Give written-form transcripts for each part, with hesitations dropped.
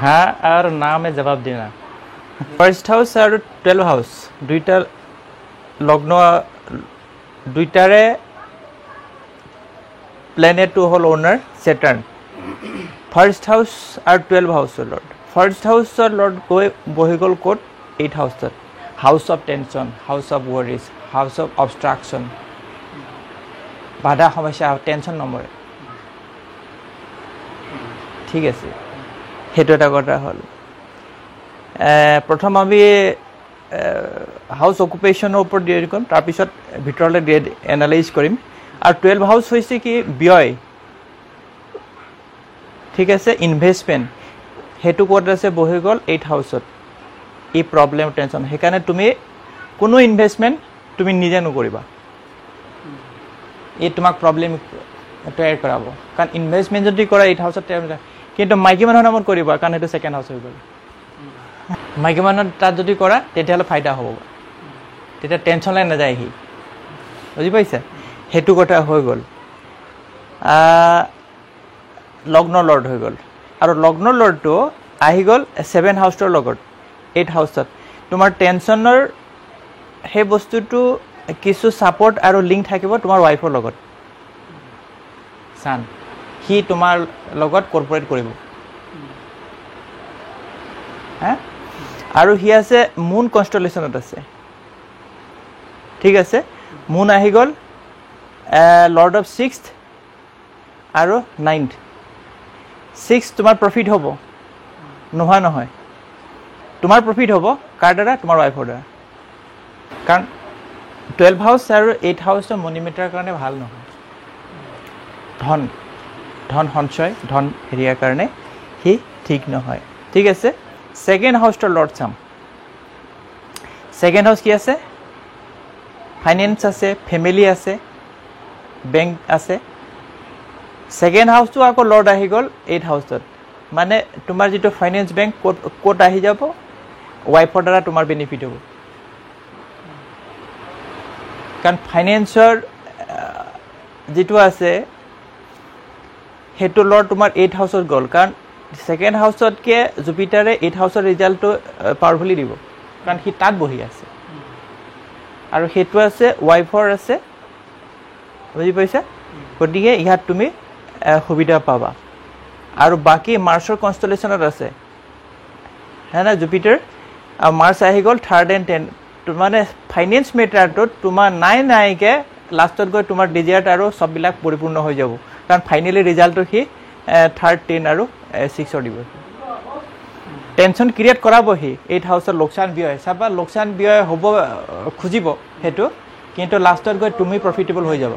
हाँ और ना में जवाब देना फर्स्ट हाउस और 12 हाउस दुईटा लग्न दुईटारे प्लेनेट हल ओनार सैटार्न फार्स्ट हाउस और 12 हाउसर लर्ड फार्स्ट हाउसर लर्ड गई बहि गल कत 8 house house of tension house of worries house of obstruction बाधा समस्या टेंशन नमरे ठीक है हेतु एटा कथा हल प्रथम आमी हाउस अकुपेशনৰ ওপৰত ডিয়াৰ কৰিম তাৰ পিছত ভিতৰলে এনালাইজ কৰিম আৰু 12 হাউস হৈছে কি ব্যয় ঠিক আছে ইনভেষ্টমেন্ট হেতু কোড আছে বহি গল 8 হাউসত এই প্ৰবলেম টেনশন হেকাৰণে তুমি কোনো ইনভেষ্টমেন্ট তুমি নিজে নকৰিবা এই তোমাক প্ৰবলেম তৈয়াৰ কৰাব কাৰণ ইনভেষ্টমেন্ট যদি কৰা 8 হাউসত কিন্তু মাইকী মানুহৰ নামত কৰিবা কাৰণ হেতু সেকেন্ড হাউস হৈ গল মাইকী মানুহৰ তাত যদি কৰা তেতিয়ালে ফাইদা হ'ব তেতিয়া টেনশন লৈ নাযায় হি বুজি পাইছা হেতু কথা হৈ গল লগ্ন লৰ্ড হৈ গল আৰু লগ্ন লৰ্ডটো আহি গল 7 হাউসৰ লগত 8 হাউসত তোমাৰ টেনশনৰ হে বস্তুটো কিছু সাপোৰ্ট আৰু লিংক থাকিব তোমাৰ ওয়াইফৰ লগত সান হি তোমাৰ লগত কৰ্পোৰেট কৰিব হ্যাঁ আৰু হি আছে মুন কনস্টেলেশনত আছে ঠিক আছে মুন আহি গল লর্ড অফ 6th আৰু 9th 6 তোমাৰ প্ৰফিট হ'ব নহয় নহয় তোমাৰ প্ৰফিট হ'ব কাৰ দ্বাৰা তোমাৰ ওয়াইফৰ দ্বাৰা কাৰণ 12 হাউস আৰু 8 হাউসৰ মনিমিটাৰ কাৰণে ভাল নহয় ধন ধন সঞ্চয় ধন হেৰিয়াৰ কাৰণে হি ঠিক নহয় ঠিক আছে সেকেন্ড হাউসৰ লর্ড চাম সেকেন্ড হাউস কি আছে ফাইনান্স আছে ফ্যামিলি আছে ব্যাংক আছে সেকেন্ড হাউসটো আকৌ লর্ড আহি গল 8 হাউসত মানে তোমাৰ যেটো ফাইনান্স ব্যাংক কোট আহি যাব ওয়াইফৰ দ্বাৰা তোমাৰ বেনিফিট হ'ব কাৰণ ফাইনান্সৰ যেটো আছে হেতু লৰ্ড তোমাৰ 8 হাউসত গল কাৰণ সেকেন্ড হাউসত কে জুপিটাৰে 8 হাউসৰ ৰিজাল্টটো পাওয়াৰফুলি দিব কাৰণ হি তাত বহি আছে আৰু হেতু আছে ওয়াইফৰ আছে বুজি পাইছা গতিকে ইহাত তুমি সুবিধা পাবা আৰু বাকি মাৰ্চৰ কনস্টেলেশনত আছে হ্যাঁ না জুপিটাৰ আৰু মাৰ্চ আহি গল 3rd and 10 মানে ফাইনান্স মেটাৰটো তোমাৰ নাই কে লাষ্টত গৈ তোমাৰ ডিজায়াৰ আৰু সববিলাক পৰিপূৰ্ণ হৈ যাব কাৰণ ফাইনালি ৰিজাল্টটো হি 3rd 10 আৰু 6 দিব টেনশন ক্ৰিয়েট কৰাব হি 8 হাউসৰ লোকসান ব্যয় সাবা লোকসান ব্যয় হ'ব খুজিব হেতু কিন্তু লাষ্টত গৈ তুমি প্ৰফিটেবল হৈ যাব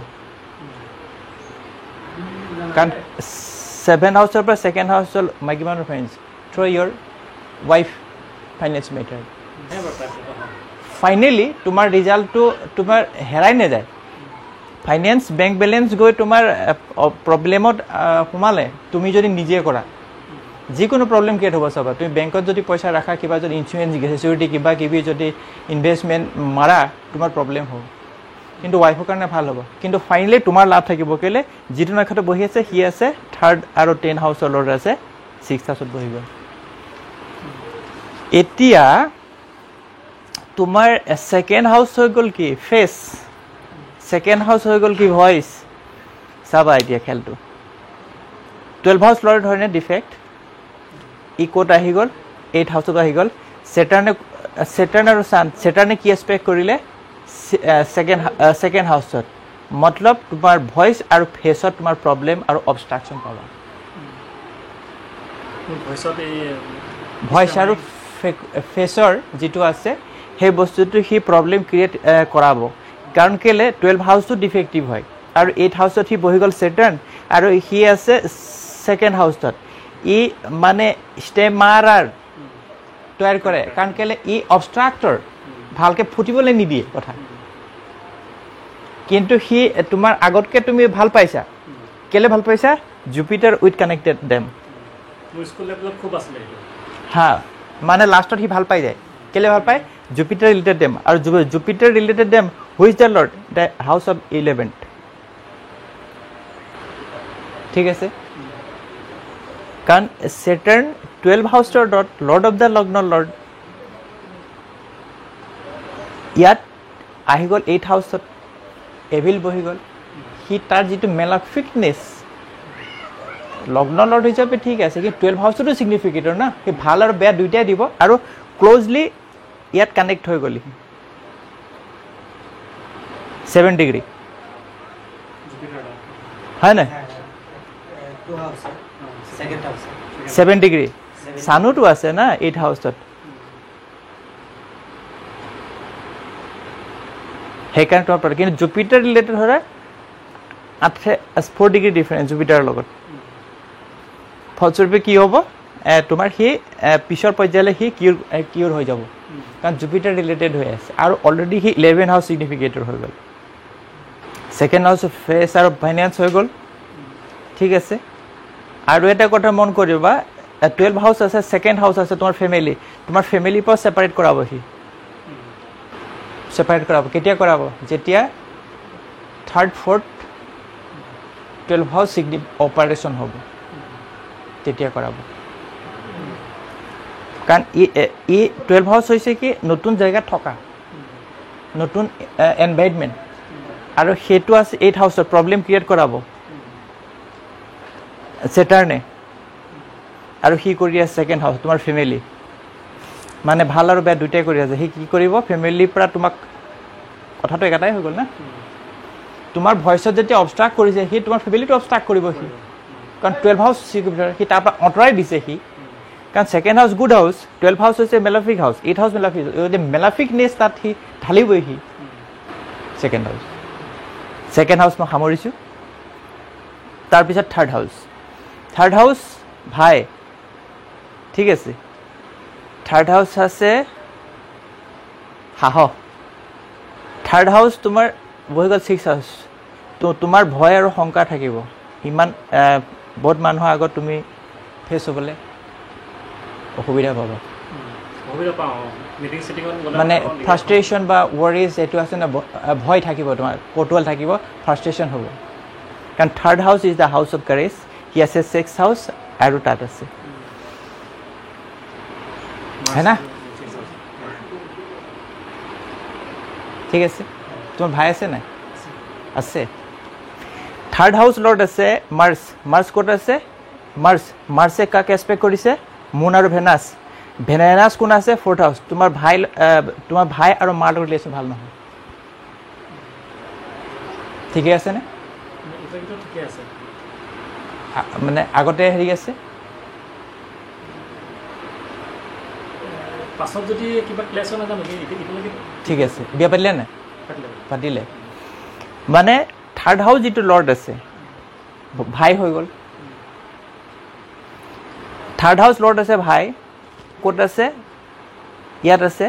কাৰণ 7 হাউসৰ পৰা সেকেন্ড হাউসৰ মাইকী মানুহৰ friends through your wife finance matter finally তোমাৰ ৰিজাল্টটো তোমাৰ হেৰাই নাযায় ফাইনান্স ব্যাংক ব্যালেন্স গৈ তোমাৰ প্ৰবলেমত সোমালে তুমি যদি নিজে কৰা যিকোনো প্ৰবলেম ক্ৰিয়েট হ'ব সবা তুমি ব্যাংকত যদি পইচা ৰাখা কিবা যদি ইনস্যুৰেন্স সিকিউৰিটি কিবা কিবি যদি ইনভেষ্টমেন্ট মাৰা তোমাৰ প্ৰবলেম হ'ব কিন্তু ওয়াইফৰ কাৰণে ভাল হ'ব কিন্তু ফাইনালি তোমাৰ লাভ থাকিব কেলে যেটো নক্ষত্ৰ বহি আছে হি আছে 3rd আৰু 10 হাউসৰ লৰ্ড আছে 6th হাউসত বহিব এতিয়া তোমাৰ সেকেন্ড হাউস হৈ গল কি ফেস সেকেন্ড হাউস হৈ গল কি ভয়েস সাবা এতিয়া খেলটো 12 হাউস লর্ড হয়নে ডিফেক্ট ই কোট আহি গল 8 হাউসত আহি গল সেটার্ন আৰু সান সেটাৰ্নে কি এক্সপেক্ট কৰিলে সেকেন্ড হাউসত मतलब তোমাৰ ভয়েস আৰু ফেসত তোমাৰ প্ৰবলেম আৰু অবস্ট্ৰাকশন পাবা ভয়েস আৰু ফেসৰ যেটো আছে সেই বস্তুটো হি প্ৰবলেম ক্ৰিয়েট কৰাব কাৰণ কেলে 12 হাউসটো ডিফেক্টিভ হয় আৰু 8 হাউসত হি বহি গল সেটাৰ্ন আৰু হি আছে সেকেন্ড হাউসত ই মানে স্টেমাৰাৰ তৈয়াৰ কৰে কাৰণ কেলে ই অবস্ট্ৰাক্টৰ ভালকে ফুটিবলৈ নিদিয়ে কথা কিন্তু হি তোমাৰ আগতকে তুমি ভাল পাইছা কেলে ভাল পাইছা Jupiter with connected them school লেভেলত খুব আছে হ্যাঁ মানে লাষ্টত হি ভাল পাই যায় কেলে ভাল পায় জুপিটাৰ ৰিলেটেড দেম আৰু Jupiter related them who is the lord the house of 11th ঠিক আছে কাৰণ Saturn 12 হাউচৰ লৰ্ড অফ দ্য লগ্ন লৰ্ড ইয়াত আহি গ'ল 8 হাউচত এভিল বহি গ'ল সি তাৰ যিটো মেলাফিকনেছ লগ্ন লৰ্ড হিচাপে ঠিক আছে কিন্তু 12 হাউচতো ছিগনিফিকেটৰ না সি ভাল আৰু বেয়া দুইটাই দিব আৰু ক্ল'জলি ইয়াত কানেক্ট হৈ গ'লি 7 ডিগ্ৰী হয় নাই 7 ডিগ্ৰী চানুটো আছে না 8 হাউচত সেইকাৰণে তোমাৰ কিন্তু জুপিটাৰ ৰিলেটেড হ'লে 4 ডিগ্ৰী ডিফাৰেঞ্চ জুপিটাৰৰ লগত ফলস্বৰূপে কি হ'ব তোমাৰ সি পিছৰ পৰ্যায়লৈ সি কিউৰ হৈ যাব কাৰণ জুপিটাৰ ৰিলেটেড হৈ আছে আৰু অলৰেডি সি 11 হাউচ ছিগনিফিকেটৰ হৈ গ'ল ছেকেণ্ড হাউচ ফেচ আৰু ফাইনেন্স হৈ গ'ল ঠিক আছে আৰু এটা কথা মন কৰিবা 12 হাউচ আছে ছেকেণ্ড হাউচ আছে তোমাৰ ফেমিলিৰ পৰা ছেপাৰেট কৰাব সি ছেপাৰেট কৰাব কেতিয়া কৰাব যেতিয়া 3rd 4th 12 হাউচ অপাৰেশ্যন হ'ব তেতিয়া কৰাব কাৰণ ই 12 হাউচ হৈছে কি নতুন জেগাত থকা নতুন এনভাইৰনমেণ্ট আৰু সেইটো আছে 8 হাউচত প্ৰব্লেম ক্ৰিয়েট কৰাব Saturn আৰু সি কৰি আছে ছেকেণ্ড হাউচ তোমাৰ ফেমিলি মানে ভাল আৰু বেয়া দুইটাই কৰি আছে সি কি কৰিব ফেমিলিৰ পৰা তোমাক কথাটো একেটাই হৈ গ'ল না তোমাৰ ভইচত যেতিয়া অবষ্ট্ৰাক্ট কৰিছে সি তোমাৰ ফেমিলিটো অবষ্ট্ৰাক্ট কৰিব সি কাৰণ 12 হাউচ সি তাৰ পৰা আঁতৰাই দিছে সি কাৰণ second house good house 12 house হৈছে মেলাফিক হাউচ 8 হাউচ মেলাফিকনেছ তাত সি ঢালিবই সি ছেকেণ্ড হাউচ মই সামৰিছোঁ তাৰপিছত থাৰ্ড হাউচ ভাই ঠিক আছে থাৰ্ড হাউচ আছে সাহস থাৰ্ড হাউচ তোমাৰ বহি গ'ল 6 হাউচ তো তোমাৰ ভয় আৰু শংকা থাকিব ইমান বহুত মানুহৰ আগত তুমি ফেচ হ'বলৈ অসুবিধা পাবা মানে ফ্ৰাষ্ট্ৰেশ্যন বা ৱৰিজ এইটো আছে না ভয় থাকিব তোমাৰ কৌতূহল থাকিব ফ্ৰাষ্ট্ৰেশ্যন হ'ব কাৰণ third house is the house of courage সি আছে 6 হাউচ আৰু তাত আছে হয় না ঠিক আছে তোমাৰ ভাই আছে নাই আছে থাৰ্ড হাউচ লৰ্ড আছে মাৰ্চ ক'ত আছে মাৰ্চে কাক এক্সপেক্ট কৰিছে মুন আৰু ভেনাছ কোন আছে 4th হাউচ তোমাৰ ভাই আৰু মাৰ লগত ৰিলেশ্যন ভাল নহয় ঠিকে আছে নে মানে আগতে হেৰি আছে পাছত যদি কিবা ক্লেছ হয় নাজানো ঠিক আছে বিয়া পাতিলে নাই পাতিলে মানে থাৰ্ড হাউচ যিটো লৰ্ড আছে ভাই হৈ গ'ল থাৰ্ড হাউচ লৰ্ড আছে ভাই ক'ত আছে ইয়াত আছে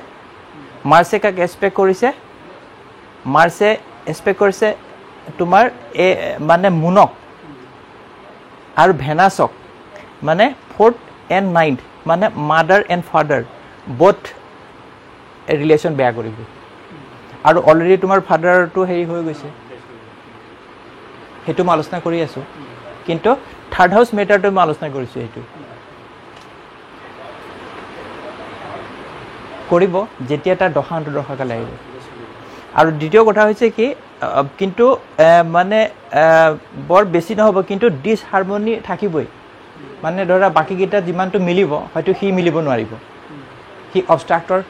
মাৰ্চে কাক এক্সপেক্ট কৰিছে তোমাৰ মানে মুনক আৰু ভেনাছক মানে 4th and 9th মানে mother and father both relation বেয়া কৰিব আৰু অলৰেডি তোমাৰ ফাদাৰটো হেৰি হৈ গৈছে সেইটো মই আলোচনা কৰি আছোঁ কিন্তু থাৰ্ড হাউচ মেটাৰটো মই আলোচনা কৰিছোঁ সেইটো কৰিব যেতিয়া তাৰ দশাকাল আহিব আৰু দ্বিতীয় কথা হৈছে কি কিন্তু মানে বৰ বেছি নহ'ব কিন্তু ডিছহাৰমনি থাকিবই মানে ধৰা বাকীকেইটা যিমানটো মিলিব হয়তো সি মিলিব নোৱাৰিব সি অবষ্ট্ৰাক্টৰ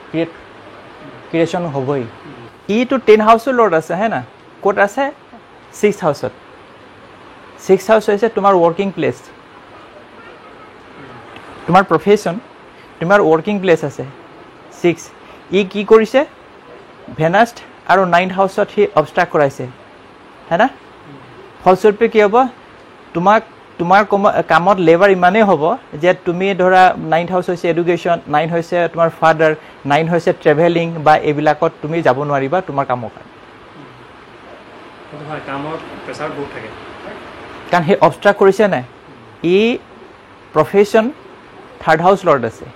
ক্ৰিয়েশ্যন হ'বই ইটো 10 হাউচৰ লৰ্ড আছে হয় না ক'ত আছে 6 হাউচত 6 হাউচ হৈছে তোমাৰ ৱৰ্কিং প্লেচ তোমাৰ প্ৰফেশ্যন তোমাৰ ৱৰ্কিং প্লেচ আছে 6 ই কি কৰিছে ভেনাছ আৰু 9th হাউচত সি অবষ্ট্ৰাক্ট কৰাইছে হয় না ফলস্বৰূপে কি হ'ব তোমাৰ কামত লেবাৰ ইমানেই হ'ব যে তুমি ধৰা 9th হাউচ হৈছে এডুকেশ্যন 9 হৈছে তোমাৰ ফাদাৰ 9 হৈছে ট্ৰেভেলিং বা এইবিলাকত তুমি যাব নোৱাৰিবা তোমাৰ কামৰ কাৰণে কাৰণ সেই অবষ্ট্ৰাক্ট কৰিছে নাই ই প্ৰফেশ্যন থাৰ্ড হাউচ লৰ্ড আছে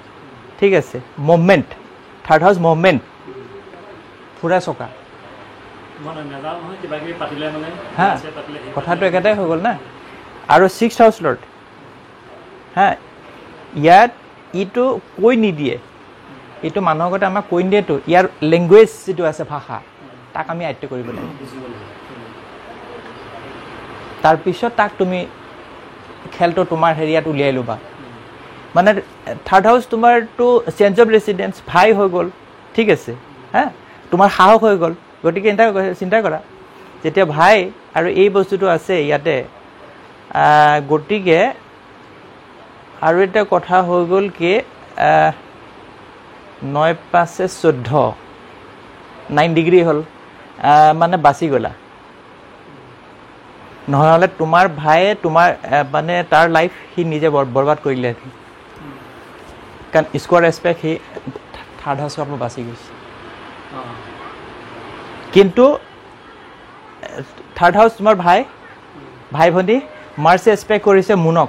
ঠিক আছে মুভমেণ্ট থাৰ্ড হাউচ মুভমেণ্ট ফুৰা চকা হা কথাটো একেটাই হৈ গ'ল না আৰু 6th হাউচ লৰ্ড হা ইয়াত ইটো কৈ নিদিয়ে এইটো মানুহৰ আগতে আমাক কৈ নিদিয়েতো ইয়াৰ লেংগুৱেজ যিটো আছে ভাষা তাক আমি আয়ত্ব কৰিব লাগিব তাৰপিছত তাক তুমি খেলটো তোমাৰ হেৰিয়াত উলিয়াই ল'বা মানে থাৰ্ড হাউচ তোমাৰতো চেঞ্জ অফ ৰেচিডেঞ্চ ভাই হৈ গ'ল ঠিক আছে হা তোমাৰ সাহস হৈ গ'ল গতিকে চিন্তা কৰা যেতিয়া ভাই আৰু এই বস্তুটো আছে ইয়াতে গতিকে আৰু এটা কথা হৈ গ'ল কি 9-5-14 9 ডিগ্ৰী হ'ল মানে বাচি গ'লা নহ'লে তোমাৰ ভাইয়ে তোমাৰ মানে তাৰ লাইফ সি নিজে বৰবাদ কৰিলে কাৰণ স্কোৱাৰ এছপেক্ট সি থাৰ্ড হাউচৰ পৰা বাচি গৈছে কিন্তু থাৰ্ড হাউচ তোমাৰ ভাই ভণ্টি মাৰ্চে এছপেক্ট কৰিছে মুনক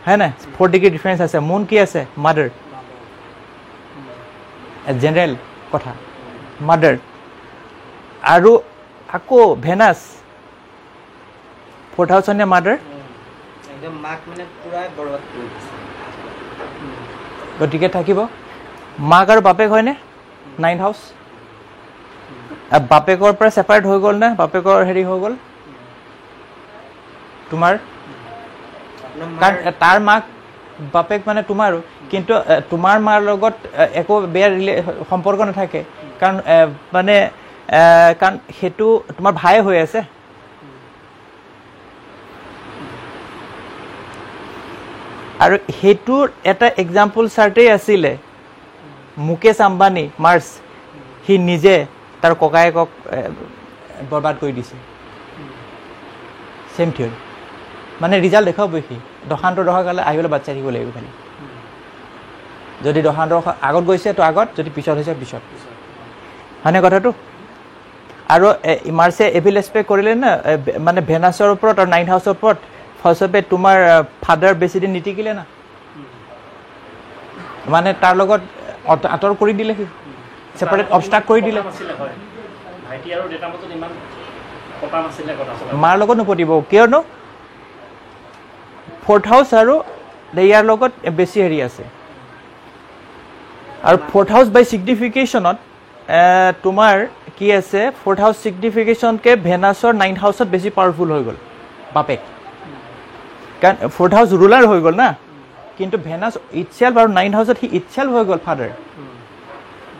হয় নাই 4 ডিগ্ৰী ডিফাৰেঞ্চ আছে মুন কি আছে মাদাৰ জেনেৰেল কথা মাদাৰ আৰু আকৌ ভেনাছ 4th হাউচ নে মাদাৰ একদম মাক মানে পুৰা বৰবাদ কৰি দিছে গতিকে থাকিব মাক আৰু বাপেক হয়নে 9th হাউচ বাপেকৰ পৰা ছেপাৰেট হৈ গ'ল নে বাপেকৰ হেৰি হৈ গ'ল তোমাৰ কাৰণ তাৰ মাক বাপেক মানে তোমাৰো কিন্তু তোমাৰ মাৰ লগত একো বেয়া সম্পৰ্ক নাথাকে কাৰণ মানে কাৰণ সেইটো তোমাৰ ভাই হৈ আছে আৰু সেইটোৰ এটা এক্সাম্পল চাৰ্টেই আছিলে মুকেশ আম্বানী মাৰ্চ সি নিজে তাৰ ককায়েকক বৰবাদ কৰি দিছে চেম থিয়ৰী মানে ৰিজাল্ট দেখাবই সি দশান্তৰ দশাকালে আহিবলৈ বাচ্চা থাকিব লাগিব খালি যদি দশান্তৰ আগত গৈছে তো আগত যদি পিছত হৈছে পিছত হয়নে কথাটো আৰু মাৰ্চে এভিল এক্সপেক্ট কৰিলে না মানে ভেনাছৰ ওপৰত আৰু 9th হাউচৰ ওপৰত ফলস্বৰূপে তোমাৰ ফাদাৰ বেছিদিন নিটিকিলে না মানে তাৰ লগত আঁতৰ কৰি দিলে সি ছেপাৰেট অবষ্টাক কৰি দিলে ভাইটি আৰু দেউতাৰ মাজত ইমান কথা নাছিলে মাৰ লগত নপতিব কিয়নো 4th হাউচ আৰু ইয়াৰ লগত বেছি হেৰি আছে আৰু 4th হাউচ বাই ছিগনিফিকেশ্যনত তোমাৰ কি আছে 4th হাউচ ছিগনিফিকেশ্যনকে ভেনাছৰ 9th হাউচত বেছি পাৱাৰফুল হৈ গ'ল বাপেক কাৰণ 4th হাউচ ৰুলাৰ হৈ গ'ল না কিন্তু ভেনাছ ইটছেল্ফ আৰু 9th হাউচত সি ইটছেল্ফ হৈ গ'ল ফাদাৰ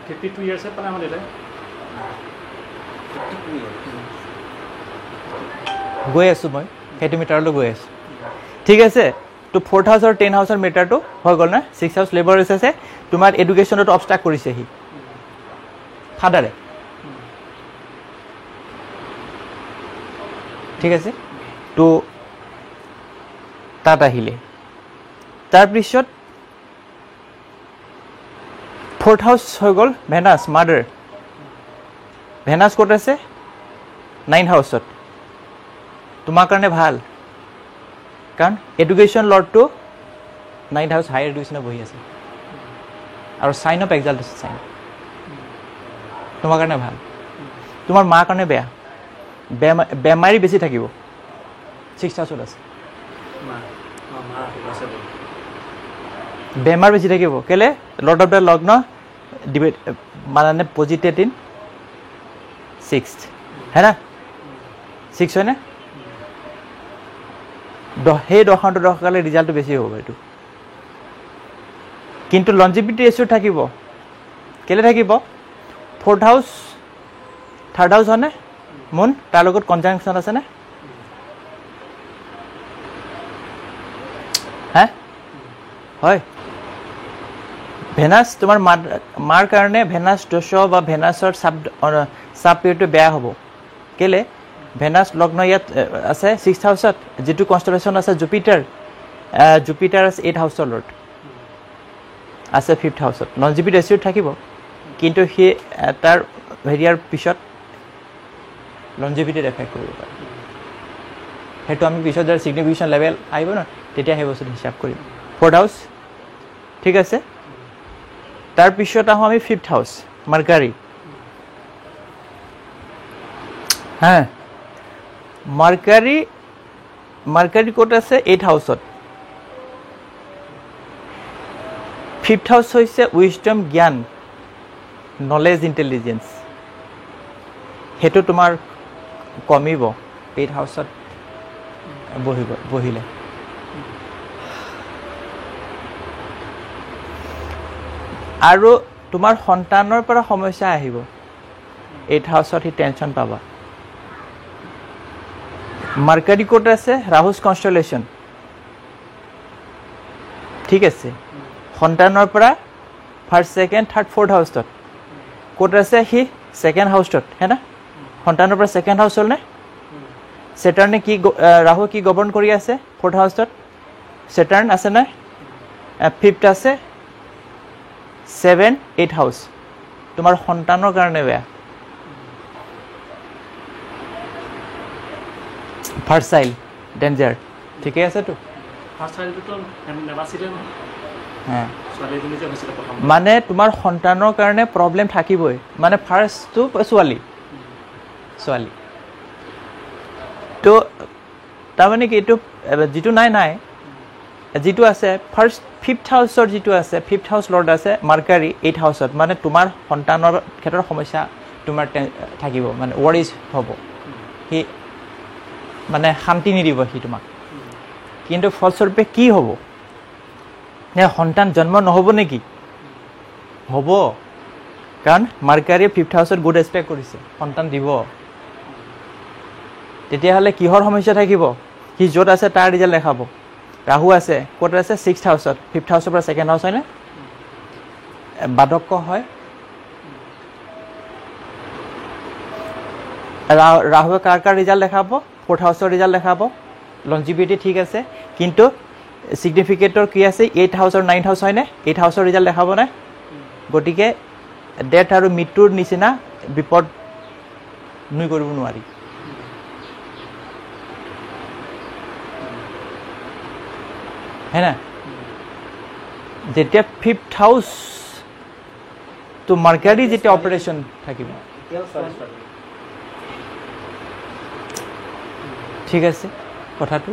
52 ইয়াৰ্ছ পালে আমাৰ দেউতাই গৈ আছোঁ মই সেইটো মিটাৰলৈ গৈ আছোঁ ঠিক আছে তো 4th হাউচ আৰু 10th হাউচৰ মিটাৰটো হৈ গ'ল না 6th হাউচ লেবাৰ আছে তোমাৰ এডুকেশ্যনতো অবষ্টাক কৰিছে সি ফাদাৰে ঠিক আছে তো তাত আহিলে তাৰপিছত 4th হাউচ হৈ গ'ল ভেনাছ মাদাৰ ভেনাছ ক'ত আছে 9th হাউচত তোমাৰ কাৰণে ভাল কাৰণ এডুকেশ্যন লৰ্ডটো 9th হাউচ হায়াৰ এডুকেশ্যনত বহি আছে আৰু চাইন অফ এক্সাল্টেশ্যন চাইন তোমাৰ কাৰণে ভাল তোমাৰ মাৰ কাৰণে বেয়া বেমাৰী বেছি থাকিব 6th হাউচত আছে বেমাৰ বেছি থাকিব কেলে লৰ্ড অফ দ্য লগ্ন ডিবেট মানে পজিটেড ইন 6th হয় না 6 হয়নে সেই দশান্তৰ দশকালে ৰিজাল্টটো বেছি হ'ব এইটো কিন্তু লঞ্জিভিটি ৰেচিঅ থাকিব কেলে থাকিব 4th হাউচ 3rd হাউচ হয়নে মুন তাৰ লগত কনজাংকশ্যন আছেনে হা হয় ভেনাছ তোমাৰ মাৰ কাৰণে ভেনাছ দোষ বা ভেনাছৰ চাব পিৰিয়ডটো বেয়া হ'ব কেলে ভেনাছ লগ্ন ইয়াত আছে 6th হাউচত যিটো কনষ্টেলেশ্যন আছে জুপিটাৰ আছে 8th হাউচৰ লৰ্ড আছে 5th হাউচত লঞ্জিভিটি ৰেচিঅ থাকিব কিন্তু সি তাৰ হেৰিয়াৰ পিছত লঞ্জিভিটিত এফেক্ট কৰিব পাৰে সেইটো আমি পিছত যাৰ ছিগনিফিকেশ্যন লেভেল আহিব ন তেতিয়া সেই বস্তুটো হিচাপ কৰিম 4th হাউচ ঠিক আছে তাৰপিছত আহোঁ আমি 5th হাউচ মাৰ্কাৰী হা মাৰ্কাৰী ক'ত আছে 8th হাউচত ফিফথ হাউচ হৈছে উইজডম জ্ঞান নলেজ ইণ্টেলিজেঞ্চ সেইটো তোমাৰ কমিব 8th হাউচত বহিলে আৰু তোমাৰ সন্তানৰ পৰা সমস্যা আহিব 8th হাউচত সি টেনশ্যন পাবা মাৰ্কাৰী ক'ত আছে ৰাহুছ কনষ্টেলেশ্যন ঠিক আছে সন্তানৰ পৰা ফাৰ্ষ্ট ছেকেণ্ড থাৰ্ড ফ'ৰ্থ হাউচত ক'ত আছে সি ছেকেণ্ড হাউচত হে না সন্তানৰ পৰা ছেকেণ্ড হাউচ হ'ল নে ছেটাৰ্ণে কি ৰাহু কি গভৰ্ণ কৰি আছে ফ'ৰ্থ হাউচত ছেটাৰ্ণ আছে নাই ফিফথ আছে 7 8 হাউচ তোমাৰ সন্তানৰ কাৰণে বেয়া ফাৰ্ষ্ট চাইল্ড ডেঞ্জাৰ ঠিকে আছে তো ফাৰ্ষ্ট চাইল্ডটো নেবাছিলে হ্যাঁ ছোৱালীজনী যে হৈছিলে প্ৰথম মানে তোমাৰ সন্তানৰ কাৰণে প্ৰব্লেম থাকিবই মানে ফাৰ্ষ্টটো ছোৱালী তো তাৰমানে কি এইটো যিটো নাই যিটো আছে ফাৰ্ষ্ট ফিফথ হাউচৰ যিটো আছে ফিফথ হাউচ লৰ্ড আছে মাৰ্কাৰী 8th হাউচত মানে তোমাৰ সন্তানৰ ক্ষেত্ৰত সমস্যা তোমাৰ থাকিব মানে ৱৰিজ হ'ব সি মানে শান্তি নিদিব সি তোমাক কিন্তু ফলস্বৰূপে কি হ'ব নে সন্তান জন্ম নহ'ব নেকি হ'ব কাৰণ মাৰ্কাৰীয়ে 5th হাউচত গুড এক্সপেক্ট কৰিছে সন্তান দিব তেতিয়াহ'লে কিহৰ সমস্যা থাকিব সি য'ত আছে তাৰ ৰিজাল্ট দেখাব ৰাহু আছে ক'ত আছে 6th হাউচত 5th হাউচৰ পৰা ছেকেণ্ড হাউচ হয়নে বাদক্য হয় ৰাহুৱে কাৰ ৰিজাল্ট দেখাব 4th হাউচৰ ৰিজাল্ট দেখাব লঞ্জিভিটি ঠিক আছে কিন্তু সিগনিফিকেটৰ কি আছে 8th হাউচ আৰু 9th হাউচ হয়নে 8th হাউচৰ ৰিজাল্ট দেখাব নাই গতিকে ডেথ আৰু মৃত্যুৰ নিচিনা বিপদ নুই কৰিব নোৱাৰি है ना যেতিয়া 5th হাউচ তো মাৰ্কাৰী যেতিয়া অপাৰেশ্যন থাকিব ঠিক আছে কথাটো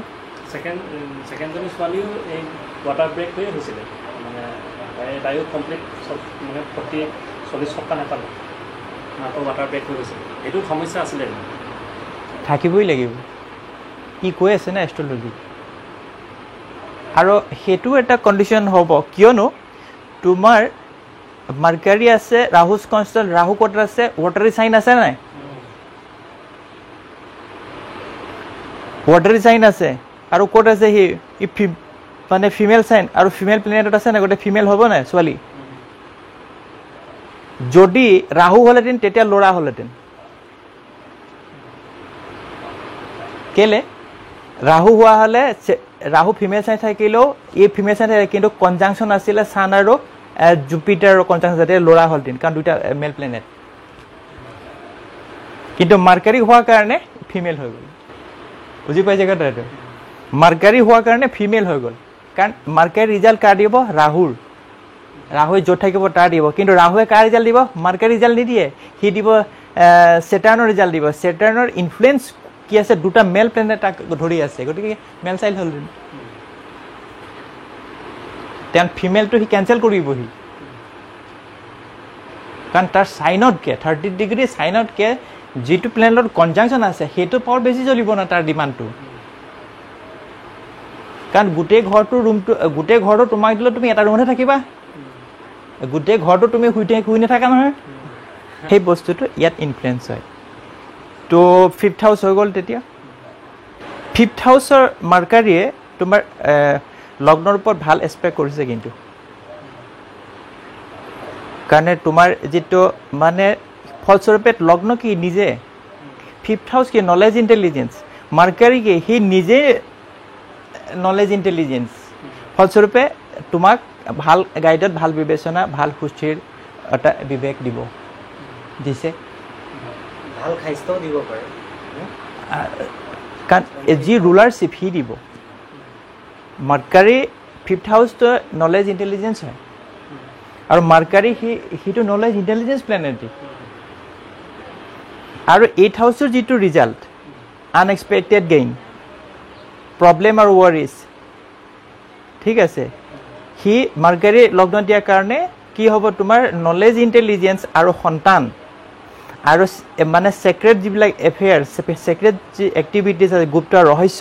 ছেকেণ্ডজনী ছোৱালীও এই ৱাটাৰ ব্ৰেক হৈ হৈছিলে মানে তাইও কমপ্লিট মানে 40 সপ্তাহ নাপালে মাকৰ ৱাটাৰ ব্ৰেক হৈ গৈছিলে এইটো সমস্যা আছিলে থাকিবই লাগিব কি কৈ আছে না এষ্ট্ৰলজি আৰু হেতু এটা কন্ডিশন হ'ব কিয়নো তোমাৰ মাৰ্কাৰী আছে ৰাহুছ কনষ্টেল ৰাহু ক'ত আছে ৱাটাৰী সাইন আছে নাই ৱাটাৰী সাইন আছে আৰু ক'ত আছে হি মানে ফিমেল সাইন আৰু ফিমেল প্লেনেট আছে না গটে ফিমেল হ'ব না ছোৱালী যদি ৰাহু হলেতেন তেতিয়া লৰা হলেতেন কেলে ৰাহু হোৱা হলে ৰাহু ফিমেল সাইন থাকিলেও এই ফিমেল সাইন কিন্তু কনজাংশন আছিল সান আৰু জুপিটাৰৰ কনজাংশন যাতে লৰা হলতেন কাৰণ দুটা মেল প্লেনেট কিন্তু মাৰ্কাৰী হোৱাৰ কাৰণে ফিমেল হৈ গ'ল বুজি পাইছে কথাটো মাৰ্কাৰী হোৱাৰ কাৰণে ফিমেল হৈ গ'ল কাৰণ মাৰ্কাৰী ৰিজাল্ট কাৰ দিব ৰাহুৰ ৰাহুৱে য'ত থাকিব তাৰ দিব কিন্তু ৰাহুৱে কাৰ ৰিজাল্ট দিব মাৰ্কাৰী ৰিজাল্ট নিদিয়ে সি দিব ছেটাৰ্ণৰ ৰিজাল্ট দিব ছেটাৰ্ণৰ ইনফ্লুৱেঞ্চ কি আছে দুটা মেল প্লেনেট ধৰি আছে গতিকে মেল চাইল্ড হ'ল তেন ফিমেলটো সি কেঞ্চেল কৰিবহি কাৰণ তাৰ চাইনতকে 30 ডিগ্ৰী চাইনতকে যিটো প্লেনেটৰ কনজাংশন আছে সেইটো পাৱাৰ বেছি জ্বলিব না তাৰ ডিমাণ্ডটো কাৰণ গোটেই ঘৰটো তোমাক দিলে তুমি এটা ৰুমতে থাকিবা গোটেই ঘৰটো তুমি শুই নাথাকা নহয় সেই বস্তুটো ইয়াত ইনফ্লুৱেঞ্চ হয় তো 5th হাউচ হৈ গ'ল তেতিয়া 5th হাউচৰ মাৰ্কাৰীয়ে তোমাৰ লগ্নৰ ওপৰত ভাল এক্সপেক্ট কৰিছে কিন্তু কাৰণে তোমাৰ যিটো মানে ফলস্বৰূপে লগ্ন কি নিজে 5th হাউচ কি নলেজ ইণ্টেলিজেঞ্চ মাৰ্কাৰী কি সি নিজে নলেজ ইণ্টেলিজেঞ্চ ফলস্বৰূপে তোমাক ভাল গাইডত ভাল বিবেচনা ভাল সুস্থিৰ এটা বিবেক দিব দিছে ভাল খাইস্তাও দিব পাৰে কাৰণ যি ৰুলাৰশ্বিপ সি দিব মাৰ্কাৰী 5th হাউচটো নলেজ ইণ্টেলিজেঞ্চ হয় আৰু মাৰ্কাৰী সিটো নলেজ ইণ্টেলিজেঞ্চ প্লেনেট আৰু 8th হাউচৰ যিটো ৰিজাল্ট আনএক্সপেক্টেড গেইন প্ৰব্লেম আৰু ৱৰিজ ঠিক আছে সি মাৰ্কাৰী লগ্ন দিয়াৰ কাৰণে কি হ'ব তোমাৰ নলেজ ইণ্টেলিজেঞ্চ আৰু সন্তান আৰু মানে ছেক্ৰেট যিবিলাক এফেয়াৰ ছেক্ৰেট যি এক্টিভিটিজ আছে গুপ্ত ৰহস্য